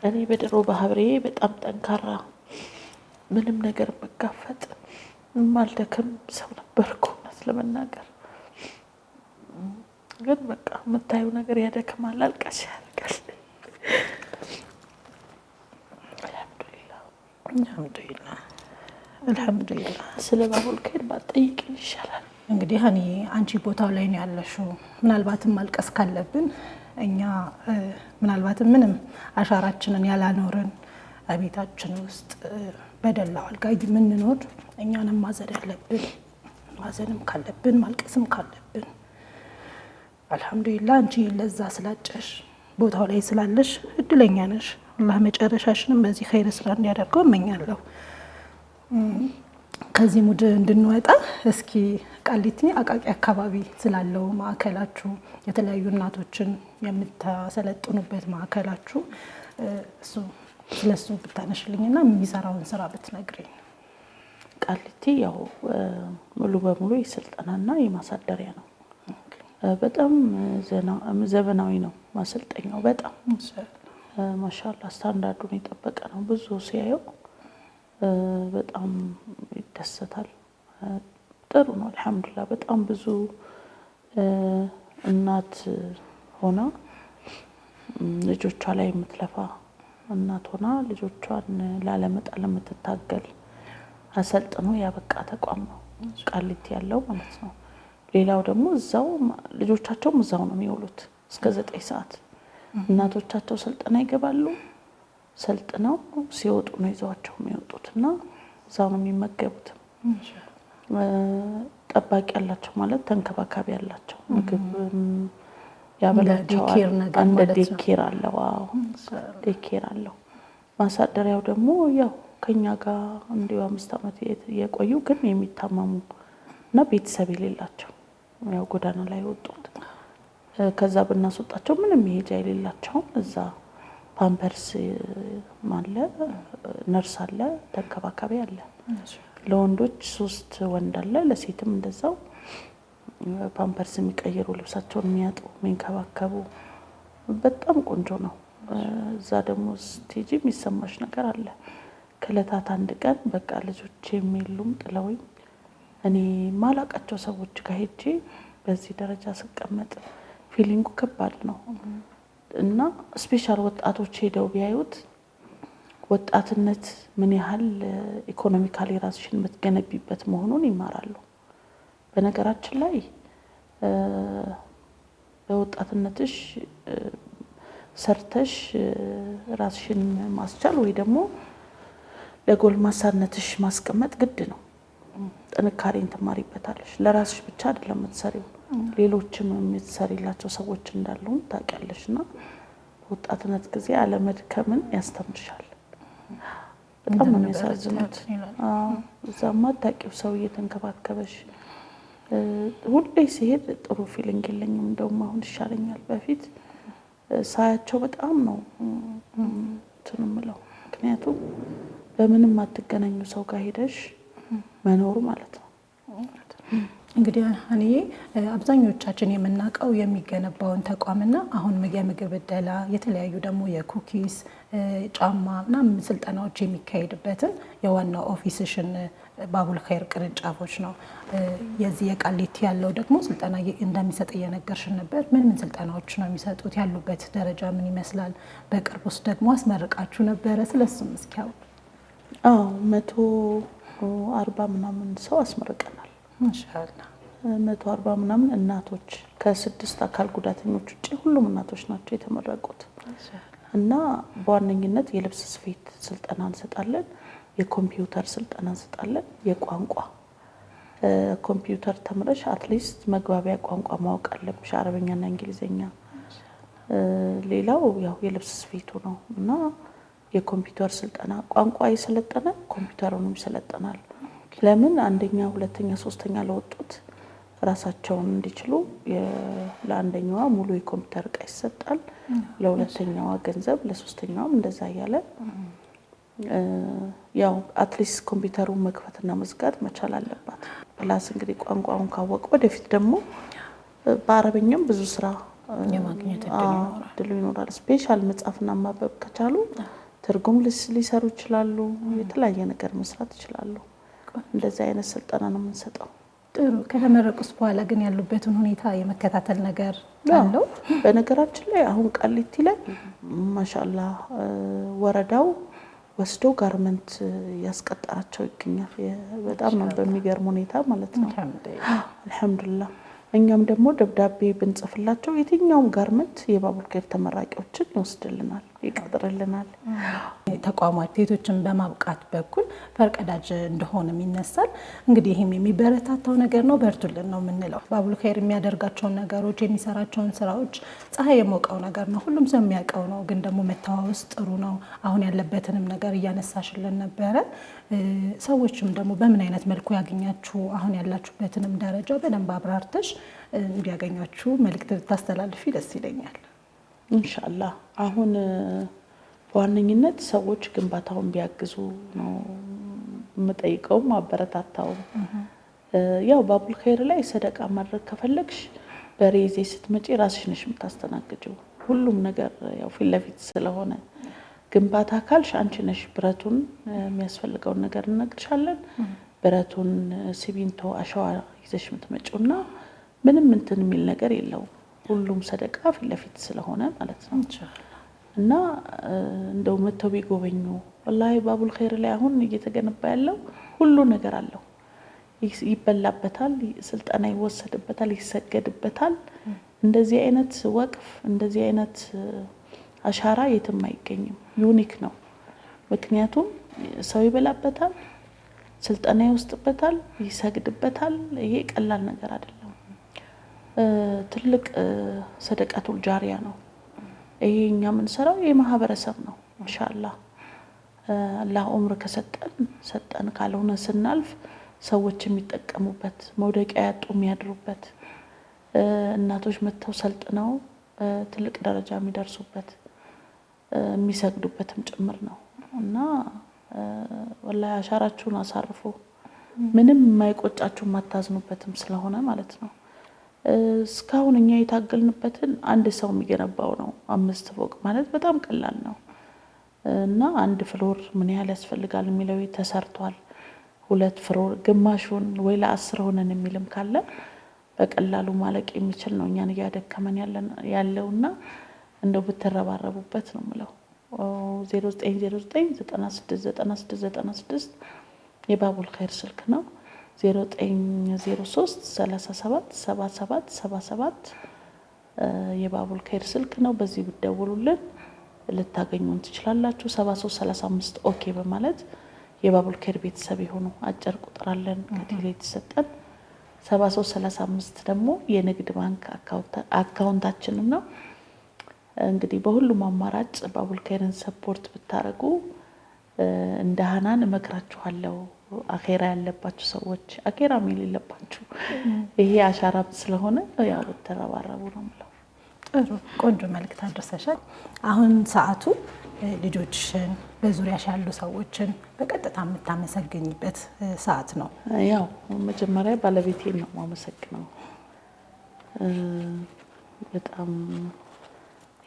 እኔ በድሮ ባህሪ በጣም ጠንካራ ምንም ነገር መጋፈጥ ማልደክም ሰው ነበርኩ እውነት ለመናገር። ግን በቃ የምታየው ነገር ያደክማል፣ አልቃሽ ያደርጋል። አልሐምዱሊላህ። ስለ ባቡል ኸይር ባትጠይቂኝ ይሻላል። እንግዲህ እኔ አንቺ ቦታው ላይ ነው ያለሽው። ምናልባትም ማልቀስ ካለብን እኛ ምናልባትም ምንም አሻራችንን ያላኖርን ቤታችን ውስጥ በደላው አልጋ የምንኖር እኛንም ማዘን ያለብን፣ ማዘንም ካለብን ማልቀስም ካለብን አልሐምዱሊላህ አንቺ ለዛ ስላጨሽ ቦታው ላይ ስላለሽ እድለኛ ነሽ። አላህ መጨረሻሽንም በዚህ ኸይር ስራ እንዲያደርገው እመኛለሁ። ከዚህ ሙድ እንድንወጣ እስኪ ቃሊቲ አቃቂ አካባቢ ስላለው ማዕከላችሁ የተለያዩ እናቶችን የምታሰለጥኑበት ማዕከላችሁ ስለሱ ብታነሽልኝና የሚሰራውን ስራ ብትነግሪኝ። ቃሊቲ ያው ሙሉ በሙሉ የስልጠናና የማሳደሪያ ነው። በጣም ዘመናዊ ነው ማሰልጠኛው። በጣም ማሻአላህ ስታንዳርዱን የጠበቀ ነው። ብዙ ሲያየው በጣም ይደሰታል። ጥሩ ነው አልሐምዱሊላህ። በጣም ብዙ እናት ሆና ልጆቿ ላይ የምትለፋ እናት ሆና ልጆቿን ላለመጣል የምትታገል አሰልጥኖ ያበቃ ተቋም ነው ቃሊቲ ያለው ማለት ነው። ሌላው ደግሞ እዛው ልጆቻቸውም እዛው ነው የሚውሉት እስከ 9 ሰዓት። እናቶቻቸው ስልጠና ይገባሉ። ሰልጥነው ሲወጡ ነው ይዘዋቸው የሚወጡትና እዛው ነው የሚመገቡት። ጠባቂ ያላቸው ማለት ተንከባካቢ ያላቸው ምግብ ያበላቸዋል። አንድ ዴኬር አለው። አዎ ዴኬር አለው። ማሳደሪያው ደግሞ ያው ከኛ ጋር እንዲሁ 5 ዓመት የቆዩ ግን የሚታመሙ እና ቤተሰብ የሌላቸው ያው ጎዳና ላይ ወጡት ከዛ ብናስወጣቸው ምንም መሄጃ የሌላቸው እዛ ፓምፐርስ አለ፣ ነርስ አለ፣ ተንከባካቢ አለ። ለወንዶች 3 ወንድ አለ፣ ለሴትም እንደዛው ፓምፐርስ የሚቀይሩ ልብሳቸውን የሚያጡ የሚንከባከቡ በጣም ቆንጆ ነው። እዛ ደግሞ ስቴጂ የሚሰማሽ ነገር አለ። ከለታት አንድ ቀን በቃ ልጆች የሚሉም ጥለውኝ እኔ ማላቃቸው ሰዎች ጋር ሄጄ በዚህ ደረጃ ስቀመጥ ፊሊንጉ ከባድ ነው እና ስፔሻል ወጣቶች ሄደው ቢያዩት ወጣትነት ምን ያህል ኢኮኖሚካሊ ራስሽን የምትገነቢበት መሆኑን ይማራሉ። በነገራችን ላይ በወጣትነትሽ ሰርተሽ ራስሽን ማስቻል ወይ ደግሞ ለጎልማሳነትሽ ማስቀመጥ ግድ ነው። ጥንካሬን ትማሪበታለሽ። ለራስሽ ብቻ አይደለም የምትሰሪው፣ ሌሎችም የምትሰሪላቸው ሰዎች እንዳሉ ታውቂያለሽና ወጣትነት ጊዜ አለመድከምን ያስተምርሻል። በጣም ነው የሚያሳዝኑት። እዛማ ታውቂው ሰው እየተንከባከበሽ ሁሌ ሲሄድ ጥሩ ፊሊንግ የለኝም። እንደውም አሁን ይሻለኛል። በፊት ሳያቸው በጣም ነው እንትን የምለው። ምክንያቱም በምንም አትገናኙ ሰው ጋር ሄደሽ መኖር ማለት ነው። እንግዲህ እኔ አብዛኞቻችን የምናውቀው የሚገነባውን ተቋምና አሁን የምግብ እደላ የተለያዩ ደግሞ የኩኪስ ጫማ ምናምን ስልጠናዎች የሚካሄድበትን የዋናው ኦፊስሽን ባቡል ኸይር ቅርንጫፎች ነው። የዚህ የቃሊቲ ያለው ደግሞ ስልጠና እንደሚሰጥ እየነገርሽን ነበር። ምን ስልጠናዎች ነው የሚሰጡት? ያሉበት ደረጃ ምን ይመስላል? በቅርብ ውስጥ ደግሞ አስመርቃችሁ ነበረ። ስለሱም እስኪ ያው 140 ምናምን ሰው አስመርቀናል። ማሻአላህ 140 ምናምን እናቶች ከ6 አካል ጉዳተኞች ውጪ ሁሉም እናቶች ናቸው የተመረቁት። እና በዋነኝነት የልብስ ስፌት ስልጠና እንሰጣለን፣ የኮምፒውተር ስልጠና እንሰጣለን፣ የቋንቋ ኮምፒውተር ተምረሽ አትሊስት መግባቢያ ቋንቋ ማወቅ አለብሽ፣ አረበኛና እንግሊዘኛ። ሌላው ያው የልብስ ስፌቱ ነው እና የኮምፒውተር ስልጠና ቋንቋ የሰለጠነ ኮምፒውተሩንም ይሰለጠናል። ለምን አንደኛ፣ ሁለተኛ፣ ሶስተኛ ለወጡት ራሳቸውን እንዲችሉ ለአንደኛዋ ሙሉ የኮምፒውተር ዕቃ ይሰጣል፣ ለሁለተኛዋ ገንዘብ፣ ለሶስተኛዋም እንደዛ ያለ ያው አትሊስት ኮምፒውተሩን መክፈትና መዝጋት መቻል አለባት። ፕላስ እንግዲህ ቋንቋውን ካወቀ ወደፊት ደግሞ በአረበኛም ብዙ ስራ የማግኘት እድሉ ይኖራል። ስፔሻል መጻፍና ማንበብ ከቻሉ ትርጉም ሊሰሩ ይችላሉ፣ የተለያየ ነገር መስራት ይችላሉ። እንደዚህ አይነት ስልጠና ነው የምንሰጠው። ጥሩ። ከተመረቁስ በኋላ ግን ያሉበትን ሁኔታ የመከታተል ነገር አለው? በነገራችን ላይ አሁን ቃሊቲ ላይ ማሻአላህ ወረዳው ወስዶ ጋርመንት ያስቀጠራቸው ይገኛል። በጣም ነው በሚገርም ሁኔታ ማለት ነው። አልሐምዱሊላህ። እኛም ደግሞ ደብዳቤ ብንጽፍላቸው የትኛውም ጋርመንት የባቡል ኸይር ተመራቂዎችን ይወስድልናል፣ ይቀጥርልናል። ተቋማት ሴቶችን በማብቃት በኩል ፈርቀዳጅ እንደሆነም ይነሳል። እንግዲህ ይህም የሚበረታታው ነገር ነው። በርቱልን ነው የምንለው። ባቡል ኸይር የሚያደርጋቸውን ነገሮች፣ የሚሰራቸውን ስራዎች ፀሐይ የሞቀው ነገር ነው፣ ሁሉም ሰው የሚያውቀው ነው። ግን ደግሞ መተዋወስ ጥሩ ነው። አሁን ያለበትንም ነገር እያነሳሽልን ነበረ። ሰዎችም ደግሞ በምን አይነት መልኩ ያገኛችሁ፣ አሁን ያላችሁበትንም ደረጃ በደንብ አብራርተሽ እንዲያገኟችሁ መልእክት ብታስተላልፊ ደስ ይለኛል። ኢንሻአላህ አሁን በዋነኝነት ሰዎች ግንባታውን ቢያግዙ ነው የምጠይቀው፣ ማበረታታው። ያው ባቡል ኸይር ላይ ሰደቃ ማድረግ ከፈለግሽ በሬዜ ስትመጪ ራስሽ ነሽ የምታስተናግጂው። ሁሉም ነገር ያው ፊት ለፊት ስለሆነ ግንባታ ካልሽ አንቺ ነሽ ብረቱን የሚያስፈልገውን ነገር እንነግርሻለን። ብረቱን፣ ሲሚንቶ፣ አሸዋ ይዘሽ የምትመጪውና ምንም እንትን የሚል ነገር የለውም። ሁሉም ሰደቃ ፊት ለፊት ስለሆነ ማለት ነው። እና እንደው መተው ቢጎበኙ ወላሂ ባቡል ኸይር ላይ አሁን እየተገነባ ያለው ሁሉ ነገር አለው። ይበላበታል፣ ስልጠና ይወሰድበታል፣ ይሰገድበታል። እንደዚህ አይነት ወቅፍ፣ እንደዚህ አይነት አሻራ የትም አይገኝም። ዩኒክ ነው። ምክንያቱም ሰው ይበላበታል፣ ስልጠና ይወስድበታል፣ ይሰግድበታል። ይሄ ቀላል ነገር አይደለም። ትልቅ ሰደቃቱል ጃሪያ ነው። ይሄ እኛ የምንሰራው የማህበረሰብ ነው። ኢንሻአላህ አላህ ዑምር ከሰጠን ሰጠን፣ ካልሆነ ስናልፍ ሰዎች የሚጠቀሙበት፣ መውደቂያ ያጡ የሚያድሩበት፣ እናቶች መጥተው ሰልጥነው ትልቅ ደረጃ የሚደርሱበት የሚሰግዱበትም ጭምር ነው እና ወላሂ አሻራችሁን አሳርፉ። ምንም የማይቆጫችሁ የማታዝኑበትም ስለሆነ ማለት ነው። እስካሁን እኛ የታገልንበትን አንድ ሰው የሚገነባው ነው። 5 ፎቅ ማለት በጣም ቀላል ነው እና 1 ፍሎር ምን ያህል ያስፈልጋል የሚለው ተሰርቷል። 2 ፍሎር ግማሹን ወይ ለ10 ሆነን የሚልም ካለ በቀላሉ ማለቅ የሚችል ነው። እኛን እያደከመን ያለውና እንደው ብትረባረቡበት ነው የምለው። 0909969696 የባቡል ኸይር ስልክ ነው። 0903377777 የባቡል ኸይር ስልክ ነው። በዚህ ብትደውሉልን ልታገኙን ትችላላችሁ። 7335 ኦኬ በማለት የባቡል ኸይር ቤተሰብ የሆኑ አጭር ቁጥር አለን ከቴሌ የተሰጠን። 7335 ደግሞ የንግድ ባንክ አካውንታችን ነው። እንግዲህ በሁሉም አማራጭ ባቡል ኸይርን ሰፖርት ብታረጉ እንደ ሀናን እመክራችኋለሁ። አኼራ ያለባችሁ ሰዎች፣ አኼራ የሌለባችሁ ይሄ አሻራ ስለሆነ ያው ተረባረቡ ነው የምለው። ጥሩ ቆንጆ መልእክት አድርሰሻል። አሁን ሰዓቱ ልጆችሽን በዙሪያሽ ያሉ ሰዎችን በቀጥታ የምታመሰግኝበት ሰዓት ነው። ያው መጀመሪያ ባለቤቴን ነው የማመሰግነው። በጣም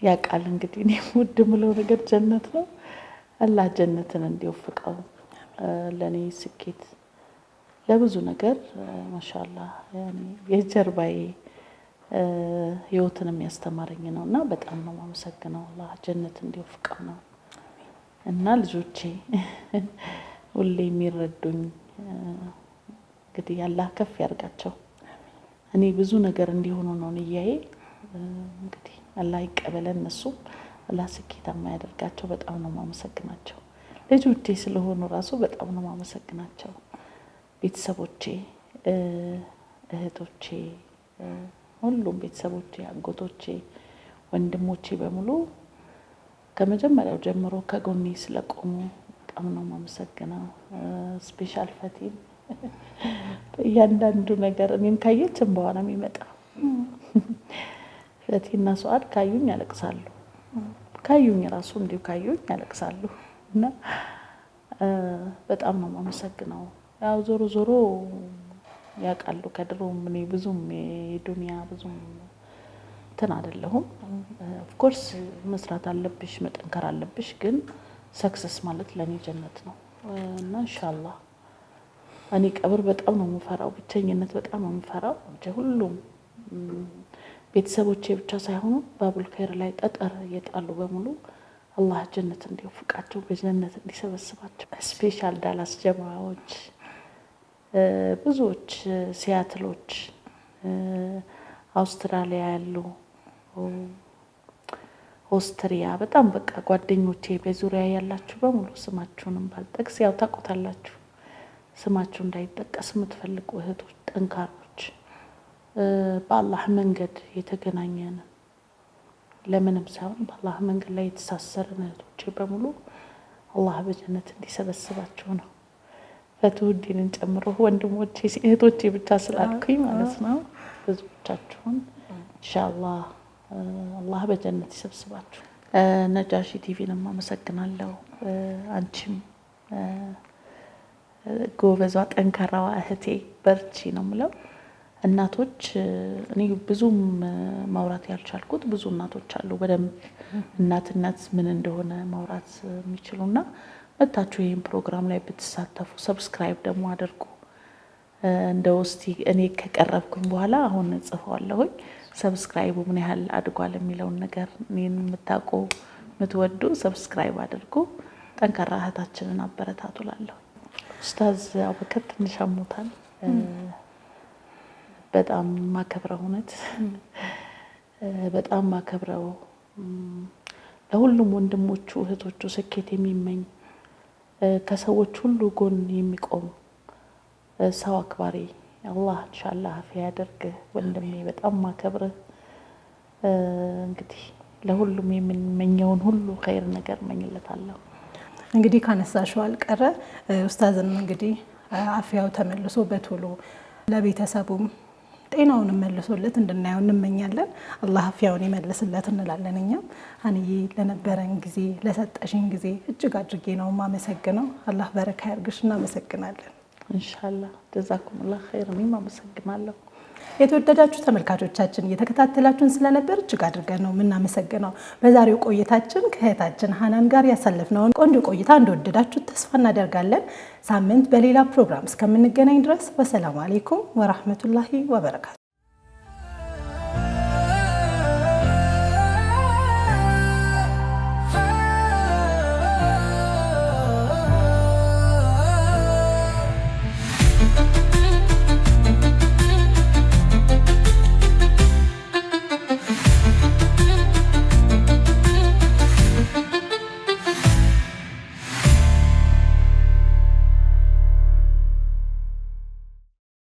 ያውቃል እንግዲህ እኔ ውድ የምለው ነገር ጀነት ነው። አላህ ጀነትን እንዲወፍቀው ለኔ ስኬት ለብዙ ነገር ማሻአላህ ያኔ የጀርባዬ ህይወትን የሚያስተማረኝ ነውና በጣም ነው የማመሰግነው። አላህ ጀነት እንዲወፍቀው ነው እና ልጆቼ ሁሌ የሚረዱኝ እንግዲህ አላህ ከፍ ያርጋቸው። እኔ ብዙ ነገር እንዲሆኑ ነው ንያዬ። እንግዲህ አላህ ይቀበለን፣ እነሱም አላህ ስኬታማ ያደርጋቸው። በጣም ነው የማመሰግናቸው። ልጆቼ ስለሆኑ ራሱ በጣም ነው የማመሰግናቸው። ቤተሰቦቼ፣ እህቶቼ፣ ሁሉም ቤተሰቦቼ፣ አጎቶቼ፣ ወንድሞቼ በሙሉ ከመጀመሪያው ጀምሮ ከጎኔ ስለቆሙ በጣም ነው የማመሰግነው። ስፔሻል ፈቲን በእያንዳንዱ ነገር እኔን ካየች እንባዋ ነው የሚመጣው። ፈቲና ሱአድ ካዩኝ ያለቅሳሉ። ካዩኝ ራሱ እንዲሁ ካዩኝ ያለቅሳሉ እና በጣም ነው የማመሰግነው። ያው ዞሮ ዞሮ ያውቃሉ ከድሮም እኔ ብዙም የዱንያ ብዙም እንትን አይደለሁም። ኦፍ ኮርስ መስራት አለብሽ፣ መጠንከር አለብሽ። ግን ሰክሰስ ማለት ለኔ ጀነት ነው እና ኢንሻአላህ እኔ ቀብር በጣም ነው የምፈራው። ብቸኝነት በጣም ነው የምፈራው። ሁሉም ቤተሰቦቼ ብቻ ሳይሆኑ ባቡል ኸይር ላይ ጠጠር እየጣሉ በሙሉ አላህ ጀነት እንዲወፍቃቸው በጀነት እንዲሰበስባቸው። ስፔሻል ዳላስ ጀማዎች ብዙዎች ሲያትሎች አውስትራሊያ ያሉ ኦስትሪያ በጣም በቃ ጓደኞቼ በዙሪያ ያላችሁ በሙሉ ስማችሁንም ባልጠቅስ ያው ታውቁታላችሁ ስማችሁ እንዳይጠቀስ የምትፈልጉ እህቶች ጠንካሮች በአላህ መንገድ የተገናኘን ለምንም ሳይሆን በአላህ መንገድ ላይ የተሳሰረን እህቶቼ በሙሉ አላህ በጀነት እንዲሰበስባቸው ነው። ፈትውዲንን ጨምሮ ወንድሞቼ እህቶቼ ብቻ ስላልኩኝ ማለት ነው ብዙዎቻችሁን ኢንሻአላህ አላህ በጀነት ይሰብስባችሁ። ነጃሺ ቲቪንም አመሰግናለሁ። አንቺም ጎበዟ ጠንካራዋ እህቴ በርቺ ነው የምለው። እናቶች እኔ ብዙም ማውራት ያልቻልኩት ብዙ እናቶች አሉ በደንብ እናትነት ምን እንደሆነ ማውራት የሚችሉና መታችሁ ይሄን ፕሮግራም ላይ ብትሳተፉ ሰብስክራይብ ደግሞ አድርጉ። እንደው እስቲ እኔ ከቀረብኩኝ በኋላ አሁን ጽፈዋለሁኝ ሰብስክራይቡ ምን ያህል አድጓል የሚለውን ነገር እኔን የምታውቁ የምትወዱ ሰብስክራይብ አድርጉ። ጠንካራ እህታችንን አበረታቱላለሁ። ኡስታዝ አቡበከር ትንሽ አሞታል። በጣም ማከብረው እውነት በጣም ማከብረው ለሁሉም ወንድሞቹ እህቶቹ ስኬት የሚመኝ ከሰዎች ሁሉ ጎን የሚቆም ሰው አክባሪ አላህ ኢንሻአላህ አፊያ ያድርግ። ወንድሜ በጣም ማከብረህ እንግዲህ ለሁሉም የምንመኘውን ሁሉ ኸይር ነገር እመኝለታለሁ። እንግዲህ ካነሳሽው አልቀረ ኡስታዝን እንግዲህ አፊያው ተመልሶ በቶሎ ለቤተሰቡም ጤናውን መልሶለት እንድናየው እንመኛለን። አላህ አፊያውን ይመልስለት እንላለን። እኛም ሀንዬ ለነበረን ጊዜ ለሰጠሽን ጊዜ እጅግ አድርጌ ነው ማመሰግነው። አላህ በረካ ያርግሽ። እናመሰግናለን። ኢንሻአላህ ጀዛኩሙላህ ኸይር። እኔም አመሰግናለሁ። የተወደዳችሁ ተመልካቾቻችን እየተከታተላችሁን ስለነበር እጅግ አድርገን ነው የምናመሰግነው። በዛሬው ቆይታችን ከእህታችን ሀናን ጋር ያሳለፍነውን ቆንጆ ቆይታ እንደወደዳችሁ ተስፋ እናደርጋለን። ሳምንት በሌላ ፕሮግራም እስከምንገናኝ ድረስ ወሰላሙ አለይኩም ወራህመቱላሂ ወበረካቱ።